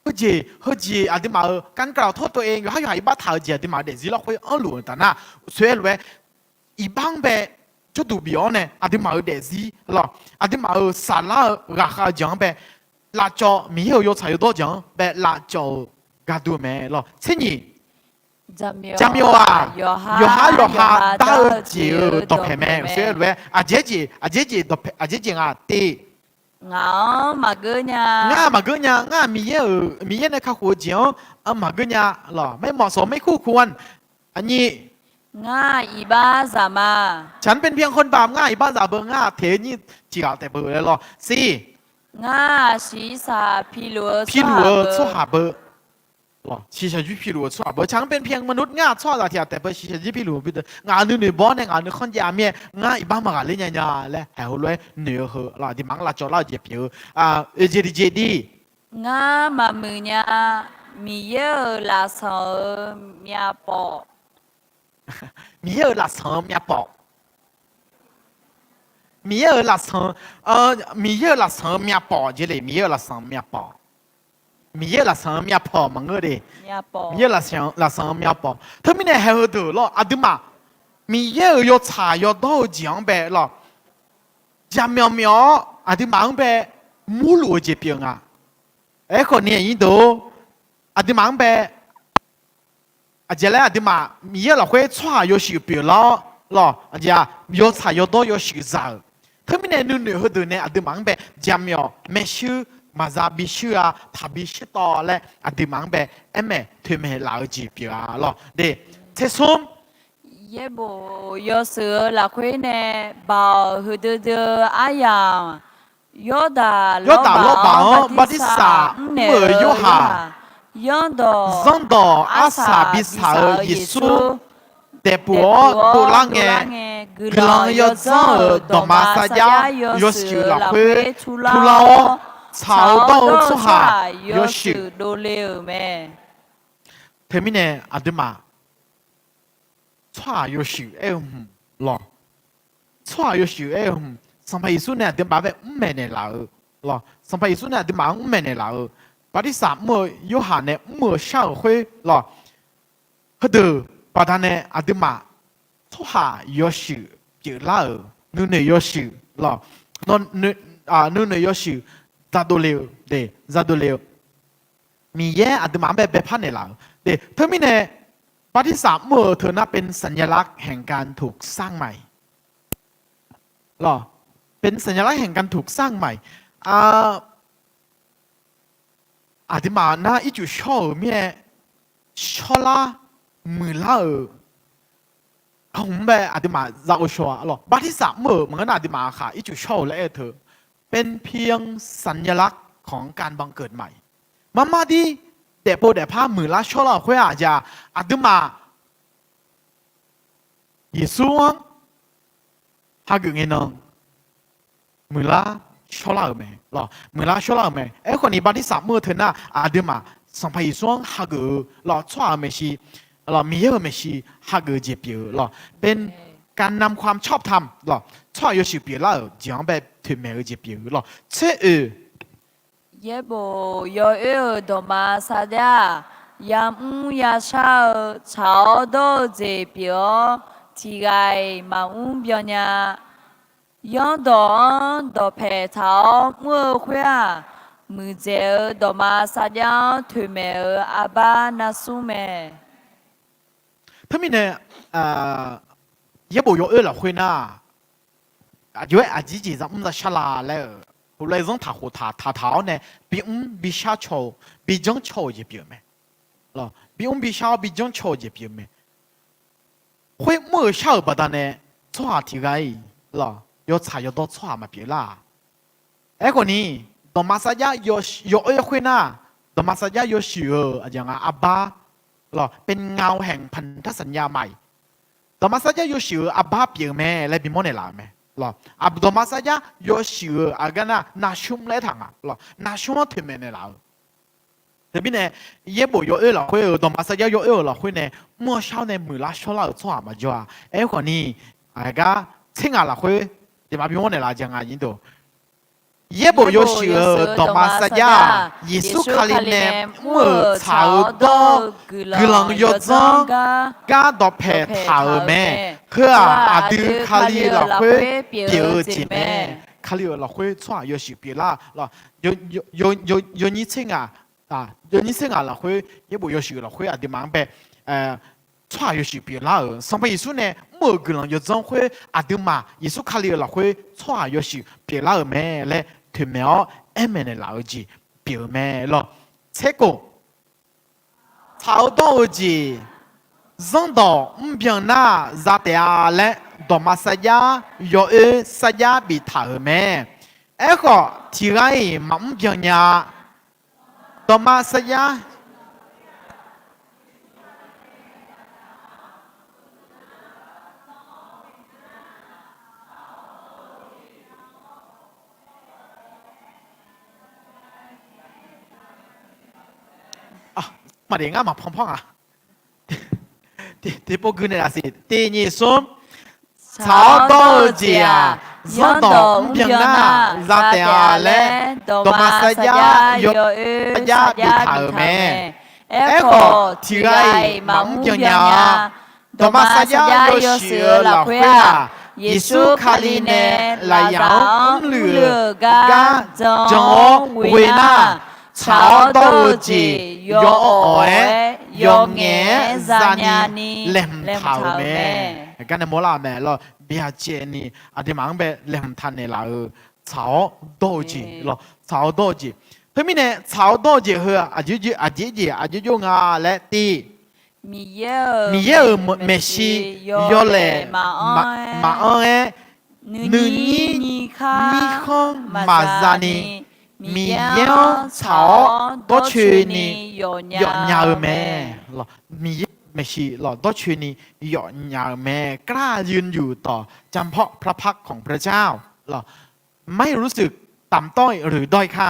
เฮจีอาดิมาการกล่าวโทษตัวเองอยู่ให้อยู่บ้าถ่ายเจียอาดิมาเดี๋ยวเราค่อยเอาหลวงแต่น่ะสวยเลยอีบังเบจะดูบีอเนี่ยอาดิมาเดี๋ยวสิหรออาดิมาสาระราคาจังเบลาจอมี有才有多จังเบลาจอกาดูแม่หรอเช่นนี้จำ有啊有哈大姐多陪妹所以เลยอาเจจี多陪อาเจจี啊ตี ngõ mà cứ nha ง่ามาเกเนี่ยง่ามีเยอะในข้าวหัวเจียวมาเกเนี่ยหรอไม่เหมาะสมไม่คู่ควรอันนี้ ngã y ba giả mà ฉันเป็นเพียงคนบาปง่ายบ้าจ่าเบอร์ง่าเทนี่จีเอาแต่เบอร์เลยหรอสี่ ngã xí xà phi lúa พี่หลัวชั่วหาเบอร์หรอชีชาจีพี่หลัวชั่วหาเบอร์ฉันเป็นเพียงมนุษย์ง่าชั่วแต่แต่เบอร์ชีชาจีพี่หลัวพี่เดงานนึงบอสเนี่ยงานนึงคนยาเมียง่าอีบ้ามากันเลยเนี่ยและแหวเลยเหนือเหรอหรอที่มังลาจอลาเจ็บเยอะเจดี ngã mà mừ nha mi yơ là sợ mía bò มีเยอะละสองมีปอกมีเยอะละสองมีเยอะละสองมีปอกเจเลยมีเยอะละสองมีปอกมีเยอะละสองมีปอกมังเอเด mía bò มีเยอะละสองมีปอกถ้าไม่ได้เฮอดูหรออะดูมามีเยอะ有茶有豆浆呗หรอจำ苗อะดูมาแบบมูลูเจ็บยังอ่ะคนนี้ยิ่งดูอะดูมาแบบอาจารย์อะดิมามีเยอะเรา会错有时比了咯อาจารย์有差有多有时少他们呢นู่นนี่ดูเนี่ยอะดิมังแบบจำยอไม่ชื่อมาซาบิชื่อทับบิชื่อต่อเลยอะดิมังแบบถึงไม่ลาวจีบี咯เด็เทซุม yê bò yô sữa là khuê nè bảo hư đưa ai à yô đà lô bảo bắt đi xả mở yô hà dân đỏ á xả bị xả Giêsu để bố lăng nghe glang yô dân đỏ mà sa ya yô sự là khuê thu lao chào đâu chú hà yô sự đồ liều mẹ thế mình nè à đứa mà chua yô sự lo chua yô sự sampai Giêsu nè đứa bà về mẹ nè là lo sampai Giêsu nè đứa bà mẹ nè là把啲啥么有下呢么上会咯，好的，把他呢阿啲嘛错下有事就啦，你呢有事咯，你呢有事咋都了的，咋都了，มีแย่อาจจะมาแบบพันในเราเด็เธอมีเนี่ยปฏิสามเมื่อเธอน่าเป็นสัญลักษณ์แห่งการถูกสร้างใหม่หรอเป็นสัญลักษณ์แห่งการถูกสร้างใหม่อาจจะมาหน้าอีจุชอบเมียชอลามือล่าผมแบบอาจจะมาเราชัวร์หรอปฏิสามเมื่อมันก็อาจจะมาค่ะอีจุชอบและเธอเป็นเพียงสัญลักษณ์ของการบังเกิดใหม่มาดีแต่พอแต่ผ้ามือละชอบเราคุยอาจจะอาจจะมาเยซูฮะกึ่งเงินมือละชอบเราไหมหรอมือละชอบเราไหมคนนี้บัดที่สามมือเธอน่ะอาจจะมาสัมภาระส่วนฮะกึ่งหรอชอบไม่ใช่หรอมีเยอะไม่ใช่ฮะกึ่งเจ็บเยอะหรอเป็นการนำความชอบธรรมหรอชอบ有时别了讲แบบถึงแม้เจ็บเยอะหรอเชื่อ耶不有有多嘛啥的，呀呀少超多这标，题该嘛标呢，样多配套我会啊，木这多嘛啥的推没阿爸那苏没。他们呢也不有了会呢，因为自己咱们在下拉了。后来人他和他呢，比下超比正超一边没，了比下比正超一边没，会没下把他呢错题个了，要查要多错嘛别啦，个呢，到马萨亚有会呐，到马萨亚有许อย่าง阿爸了，เป็นเงาแห่งพันธสัญญาใหม่到马萨亚有许阿爸边没来比么呢啦没。หรออับดอมาซายะโยชิวอากันนะนาชุมเลยทางอ่ะหรอนาชุมถึงเมนแล้วแต่พี่เนี่ยเย่บ่โยหรอคุยดอมาซายะโยหรอคุยเนี่ยมั่วเช้าเนี่ยมือละชอบเราชั่วมาจ้าคนนี้ไอ้ก็ชิงอะไรคุยเดี๋ยวมาพี่วันเนี่ยละจังอ่ะยินดี耶波有许尔多玛撒亚，耶稣卡里呢莫朝多，格朗有脏，嘎多佩头咩，可阿杜卡里老会表姐咩，卡里老会错有许别啦，咯有你听啊有你听啊老会耶波有许老会啊的忙呗，错有许别啦，上辈耶稣呢莫格朗有脏会阿杜嘛，耶稣卡里老会错有许别啦咩嘞。佢苗誒咩嘅老字表咩咯？這個炒刀子，扔到唔邊那扎地下咧，多馬西亞有西亞比頭咩？一個提來冇唔邊呀，多馬西亞。嘛哋啱嘛胖胖啊！啲波佢哋係第二雙炒多字啊，扔到唔邊啦，扎地下咧，多馬西亞有西亞比頭咩？一個提來冇唔邊呀，多馬西亞有時老會啊，耶穌卡里呢來養唔lø噶，仲會啦。炒豆子有愛有眼啥呢？冷頭咩？咁你冇啦咩咯？比較正呢，啊啲忙呗冷頭呢啦，炒豆子咯，炒豆子。佢咪呢炒豆子去啊？就啊咧啲。米耶沒事有咧馬安誒，你康馬扎呢？米要炒多處呢，有鳥咩？咯，米ไม่ใช่หรอตัวชื่อนี้หยอดยาวแม่กล้ายืนอยู่ต่อจำเพาะพระพักของพระเจ้าหรอไม่รู้สึกต่ำต้อยหรือด้อยค่า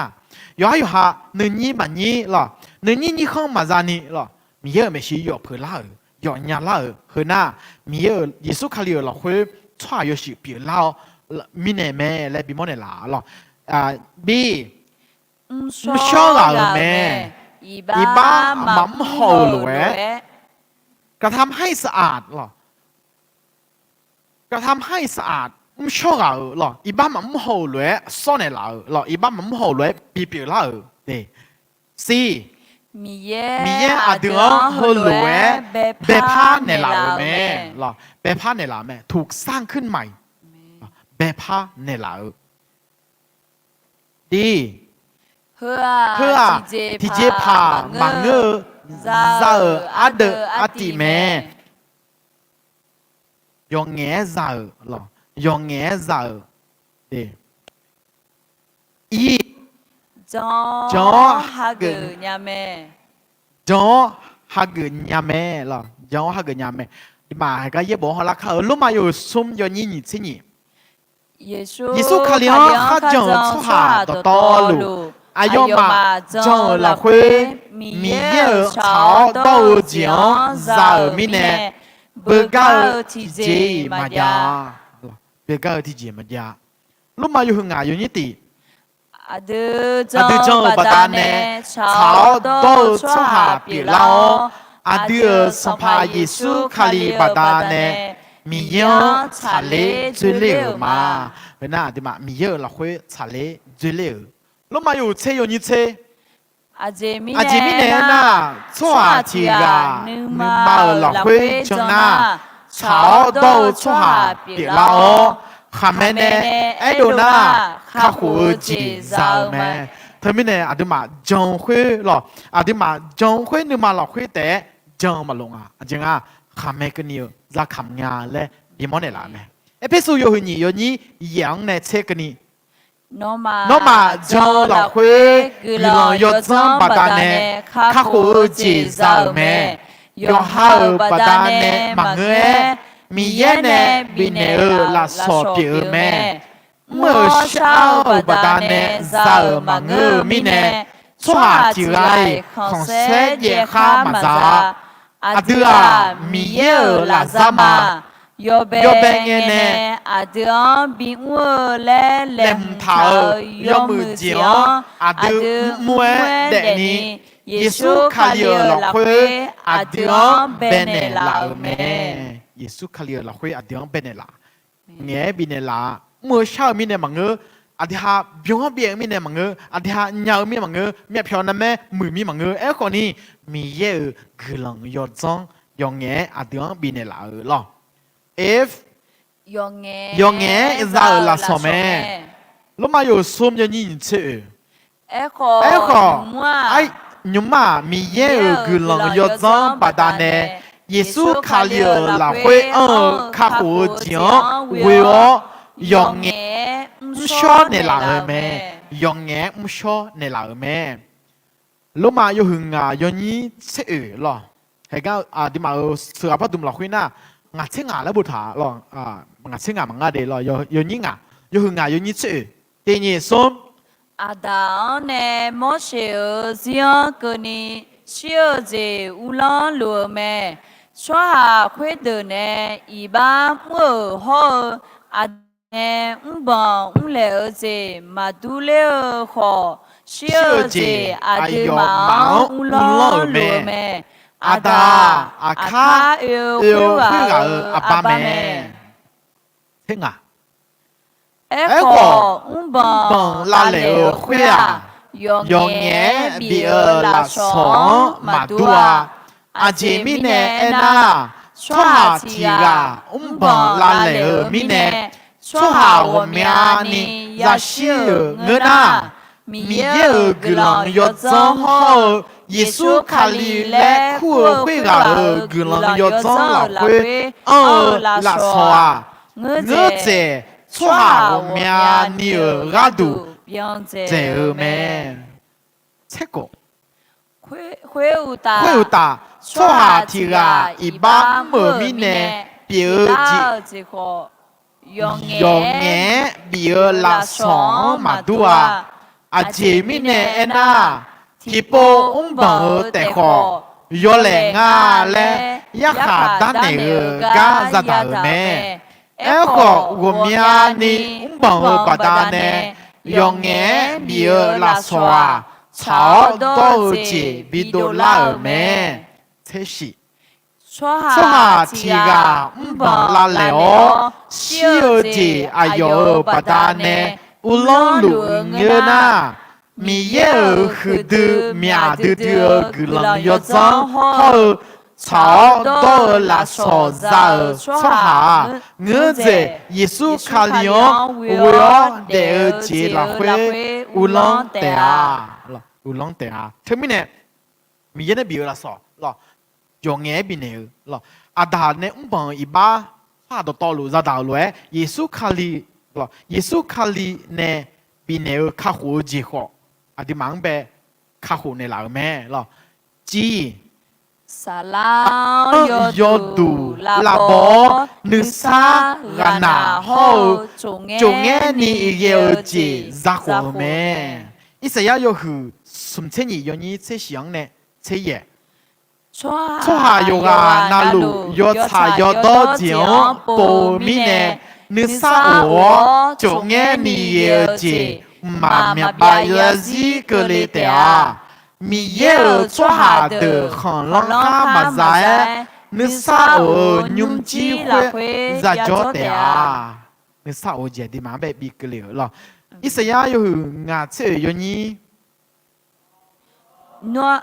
ย้อยอยู่หาหนึ่งยี่บันยี่หรอหนึ่งยี่นี่ข้องมาจานี่หรอมีเยอะไม่ใช่หยอดเผื่อเล่าหยอดยาเล่าเผื่อหน้ามีเยอะเยซูคาริโอหรอคุยช่วยโยชิเผื่อเล่ามีเนแม่และบิโมเนล่าหรอบีไม่ชอบเราแม่อีบ้ามั่มโหลวยกระทำให้สะอาดหรอกระทำให้สะอาดไม่ชอบเราหรออีบ้ามั่มโหลวยซ่อนในเราหรออีบ้ามั่มโหลวยปีปีเราเด้สี่มีเย่อาเดือโหลวยเบพ้าในเราแม่หรอเบพ้าในเราแม่ถูกสร้างขึ้นใหม่เบพ้าในเราดีเพื่อที่จะพามังเงอซาอาเดอาติแม่ยองแง่ซาหรอยองแง่ซาเดอีจอฮักญาแม่จอฮักญาแม่หรอจอฮักญาแม่มาก็เยบอกเขาละเขารู้มาอยู่ซุ่มยอนี่นี่สินี่耶稣卡里昂哈将出哈的道路。阿要嘛，将来会米耶炒豆浆，热米呢，不搞提节嘛呀，不搞提节嘛呀。路嘛有很爱有一点。阿德将巴达呢，炒豆出下别捞，阿德上怕耶稣卡里巴达呢，米耶查嘞最溜嘛，那对嘛，米耶老会查嘞最溜。路嘛有车有你车，阿姐咪呢？错题个，你妈老会将那炒豆错下别捞，下面呢爱到那卡胡子烧咩？他们呢阿对嘛将会咯，阿对嘛将会你妈老会得将嘛弄啊，阿姐啊下面个你在看呀嘞，你莫呢啦咩？一撇数有你养呢车个你。nó mà cho là khuê cứ lo yo trong bà ta nè khắc khổ chỉ giàu mẹ yo hao bà ta nè mà nghe mi ye nè bị nè là sọ biểu mẹ mơ sao bà ta nè giàu mà ngơ mi nè xoa chỉ lại không sẽ dễ khá mà ra à đưa mi ye là ra mà Yo bè nghe nè à đường bị mua lẽ lem thảo yo mư gió à đường mua đệ ni Giêsu Khalil là quê à đường bên này là mẹ Giêsu Khalil là quê à đường bên này là nghe bên này là mua sao bên này mà ngơ à thì ha biếng biếng bên này mà ngơ à thì ha nhau bên mà ngơ mẹ phiền nè mẹ mười mi mà ngơ ấy còn ni mi ye cứ lòng yo zong yo nghe à đường bên này là lo if yo nghe ra là sao mẹ lúc mà yo xôm yo nhìn chữ Echo ai nhưng mà mi ye cứ lòng yo zong bà ta nè Giêsu Khalil là quê ở khắc hồ gió quê ở yo nghe cho này là ở mẹ yo nghe cho này là ở mẹ lúc mà yo hưng yo nhí sẽ ở lo hay cái đi mà sửa bắt tụm là khuyên na ngã chết ngãแล้วบุษาlo ngã chết ngã mà ngã để lo yo nhí ngã yo hưng yo nhí sẽ ở第二ส้ม Ada ne mo sheo zia kuni sheo je ulan lu me shwa khwe de ne iba mo ho ane umba umle je madule ho sheo je adema ulan lu me ada akha eu abame thế ngã Echo bằng la lệ khuya yo nghe bị là sống mà đua à chị mi nè na cho hà chị gà bằng la lệ mi nè cho hà wo mía ni ya xiu ngơ na mi ye gư lòng yo zong ho Giêsu Khalil lẽ khu khuya gà gư lòng yo zong là khuya là xóa ngơ dễ cho hà mẹ ni ở gà đủ dễ ở mẹ thế cổ khuê u ta cho hà thì gà y ba mở mi nè biểu chỉ yo nghe biểu là sống mà đua à chỉ mi nè na thì bộ bằng tại khó yo lẹ nga lẹ ya khả đan này ở gà ra đảo mẹ Echo gomia ni bằng bà ta nè yo nghe bia là xoa cháo đô chỉ bị đô la ở mẹ thế gì cho hà thì gà bằng la lẽo siêu chỉ ayo bà ta nè u long lu ngơ na mi ye khứ tư mía tư tư cứ lòng yo zong ho cháo đô là sò ra cho hà ngơ dễ Giêsu Khalil ulo để chỉ là khuê ulong tè thế mình nè mình yên biểu là sò lo yo nghe bị nè lo à đà nè bằng iba pha đồ to lu ra đào lu Giêsu Khalil lo Giêsu Khalil nè bị nè khắc hồ gì họ à đi mang bè khắc hồ nè là mẹ lo chỉ Salam yodu labo nusa gana ho chung nghe ni yêu chỉ ra của mẹ Isaiah yo hu sum chen yi yo ni che xiang ne che ye cho ha yo ga na lu yo cha yo do jiao bo mi ne nusa wo chung nghe ni yêu chỉ mà mẹ ba yo ji ke le te a mi ye cho hà de khang long kha mà giải nước sa ở nhung chi khuê ra cho te à nước sa ở giờ đi mà bé bị cái liều lo Isaiah yo ngã chơi yo ni nó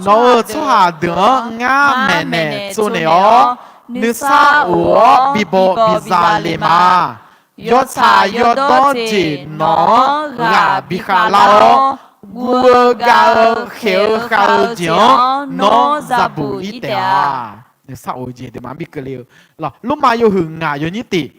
cho hà de ngã mẹ nè cho nè ó nước sa ở bị bộ bị ra lệ mà yo cha yo đó chỉ nó gà bị khá lao Gua gạo khéo gạo gió nó ra bụi ít à nếu sao gì thì mà biết cái liều là lúc mà yêu hưởng ngà yêu nhất tỷ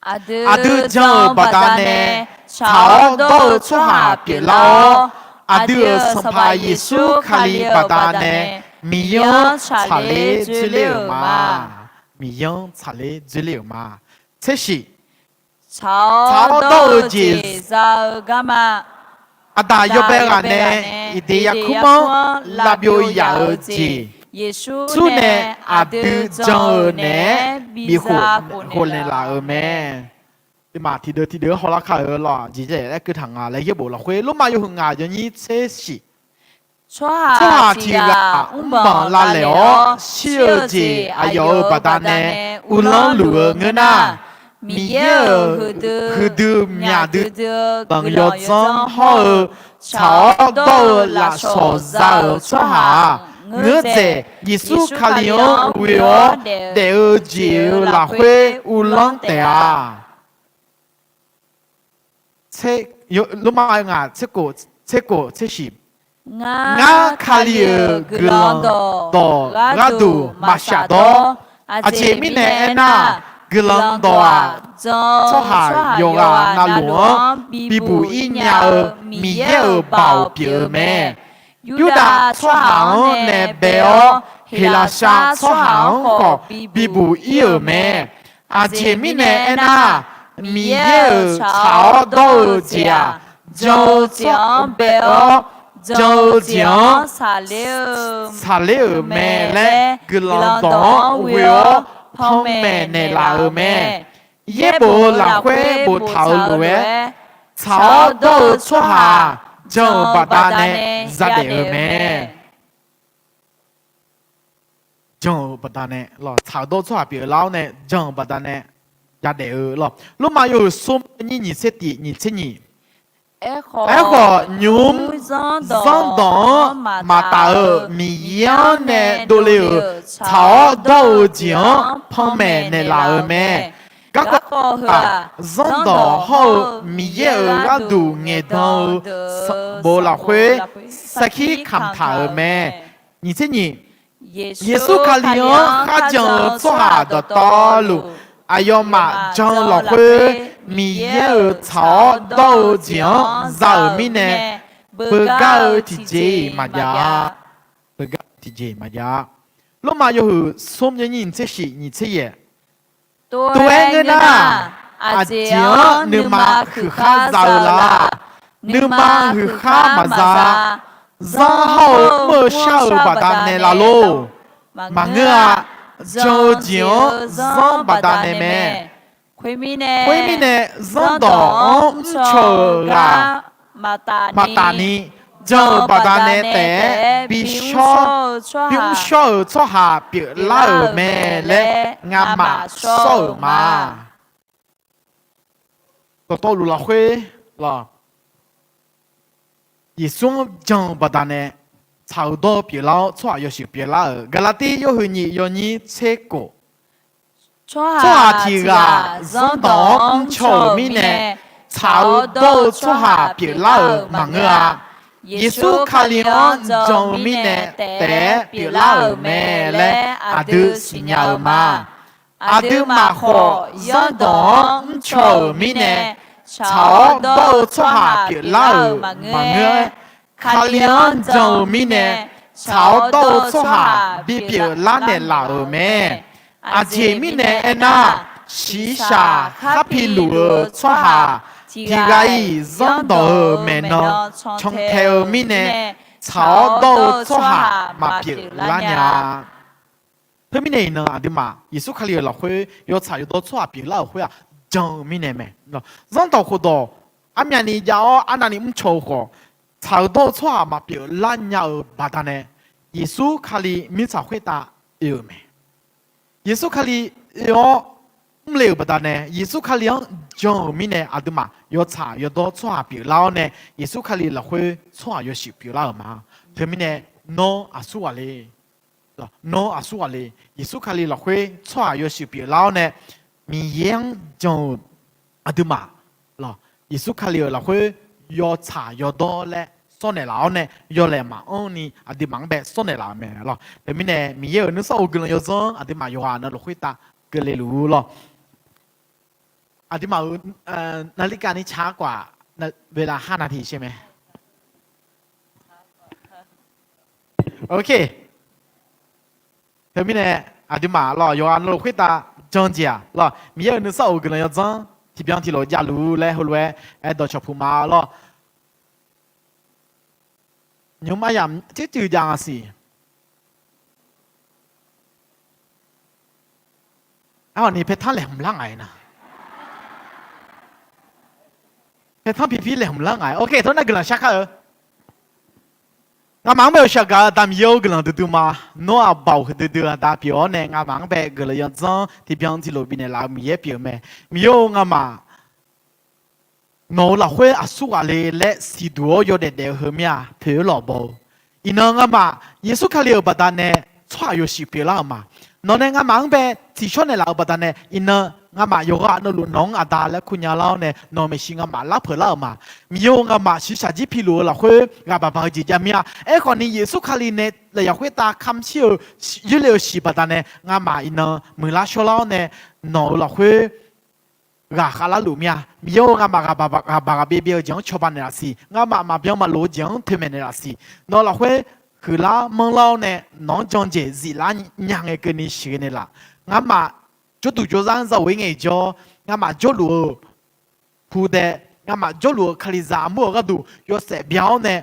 à đưa cho bà ta nè cháu đâu cho hà biệt lao à đưa sắm phải Giêsu Khalil bà ta nè mi yong trả lệ dữ liệu mà thế gì cháu đâu chỉ ra gama Ada yo bega ne ideya kumo labio ya uji 耶稣主呢呢，阿阿德德将呢呢，比比萨火古呢来而咩？对嘛？提得好啦，卡尔啦，姐姐来个堂啊，来一步了会，罗马有很啊，就你测试。错错下题题啦，个，唔唔帮拉了帮拉了哦，小小姐姐哎哎呦呦，巴达巴达呢呢，，乌乌朗朗路路我呐我呐，，米米耶耶和和都的面的的的，朋朋友友真真好好，吵吵到到了拉手手上上错下下，，我我在在耶耶稣稣卡里卡里奥为奥为我我第二节拉会乌朗的啊。切有罗马啊，切过切是。nga khalia gelando gadu mashado aje mine ena gelando a zo ha yoga na luo bibu inya mi ye bao pie me yuda chwa hang ne beo hilasha chwa hang ko bibu ie me aje mine ena mi ye chao do jia zo jiang beo 周江沙溜妹嘞，格朗东为我碰妹内拉妹，也不拉回不逃路诶，草都出下，就把他呢扎的妹，就把他呢，咯，草都出下别老呢，就把他呢，压的咯，罗马有说你切地，你切你。哎个牛上当马达尔米样呢都了草豆浆旁边的拉尔咩，个啊上当后米耶尔个都眼头无拉会，撒起看他尔咩，你这你耶稣卡里昂他将做下的道路。哎呦妈，将老会米耶尔草豆浆绕米呢，不搞体质嘛呀，不搞体质嘛呀。罗马有什么人这是你这也？对个呐，阿将你妈去哈绕啦，你妈去哈嘛咋？然后莫少把他那拉喽，嘛个啊。周江上巴达内咩？回民呢？上当错啦，马达尼，就巴达内的比少错下别老咩嘞？俺嘛少嘛，到路了会了，一双将巴达内。草多别老，错又是别老，格拉蒂又是你有你切过，错题个上当臭米呢，草多错下别老忙啊，耶稣卡里昂种米呢，得别老咩嘞，阿都是鸟嘛，阿都嘛好上当臭米呢，草多错下别老忙啊。卡良周米呢，草豆错下比别拉呢老咩？阿姐米呢那西沙哈皮路错下，提个伊上到咩呢？从头米呢，草豆错下嘛别拉呀。他米呢阿弟嘛，耶稣卡里老会有草有多错下别老会啊，周米呢咩？上到好多，阿面你要阿那里唔错货。草多错嘛表烂要巴达呢？耶稣卡里米草回答有没？耶稣卡里有唔了巴达呢？耶稣卡里就米呢阿杜嘛有草有多错表老呢？耶稣卡里老会错有少表老嘛？他们呢 no 阿苏瓦嘞，no 阿苏瓦嘞，耶稣卡里老会错有少表老呢？米样就阿杜嘛咯，耶稣卡里老会。要查要多嘞，ส่วนไหนแล้วเนี่ย要来嘛，你阿弟忙呗，ส่วนไหนแล้ว咩咯？แต่มีเนี่ยมีเยอะนึกว่ากัน要做阿弟嘛要话那เราคุยตากันเลยรู้咯阿弟嘛นาฬิกานี้ช้ากว่าเวลา5 นาทีใช่ไหมโอเคแต่มีเนี่ย阿弟嘛咯要话เราคุยตาจังจีอ่ะ咯มีเยอะนึกว่ากัน要做ที่เพียงที่เราอยากรู้และรู้ว่าดอกชอบพูมาล่ะยมอายังจะจืดยังสิ อ้าวนี่เพชรท่านแหลมล่างไงนะเพชรท่านพี่แหลมล่างไงโอเคท่านนั่นกำลังชักเหรองามังเบลชักกะตามโยกำลังดูมาโน้อาบ่าวดูตาพี่อ๋อเนี่ยงามังเบกำลังยังจ้องที่พี่อันที่เราบินเรามีเยอะเปียวแม่มีโยงามาโน้เราคุยอาสุอะไรและสิดูโยเด็ดเดียวเหมียเผื่อหล่อบ่อีน้องามาเยซูคาเลียบัดนั้นเนี่ยช่วยโยสิเปียละมาน้องเนี่ยงามังเบที่ชนเนี่ยเราบัดนั้นเนี่ยอีน้องามาโยกะนั่นลุน้องอาดาและคุณยาเล่าเนี่ยน้องไม่ชิงามาลับเผื่อละมามีโยงามาชิชาจิพิลูเราคุยงาบาบาจิจามีเอ้คนนี้เยซูคาลีเนี่ยเราอยากคุยตาคำเชื่อยุเลวสิบัดนั้นเนี่ยงามาอีน้องมือลาชลาเนี่ยน้องเราคุยกาคาลาลูมีมีโยงามากาบาเบียจังชอบานเนลสิงามาเบียงมาโลจังเทเมเนลสิน้องเราคุยคือละมองเราเนี่ยน้องจังเจสิละยังไงกันนี่สิเนี่ยละงามาจุดดูจุดนั้นจะวิ่งไงจ้างามาจุดลูผู้เดงามาจุดลูคลิซามัวก็ดูยศเบียวเนี่ย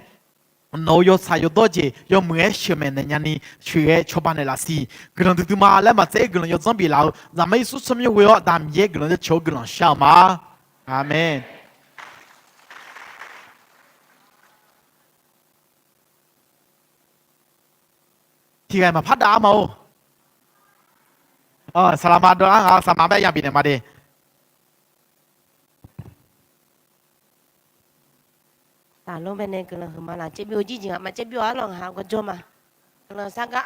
น้องยศสายตัวเจยอมเมื่อเชื่อมันเนี่ยยันนี่ช่วยชาวบ้านเนี่ยละสิกลังดูมาแล้วมาเจกลังยศสัมบีเราจะไม่สุดสมัยเวลาดามเยกลังจะโชว์กลังเช้ามาอาเมนที่ไงมาพัดดามาสลามาด้วยอ่ะสลามาแบบยังบินเนี่ยมาดิตาลงไปในกลุ่มมาละเจ็บอยู่จริงๆอ่ะมาเจ็บอยู่อ่ะลองหาก็จมอ่ะกลุ่มสังกัด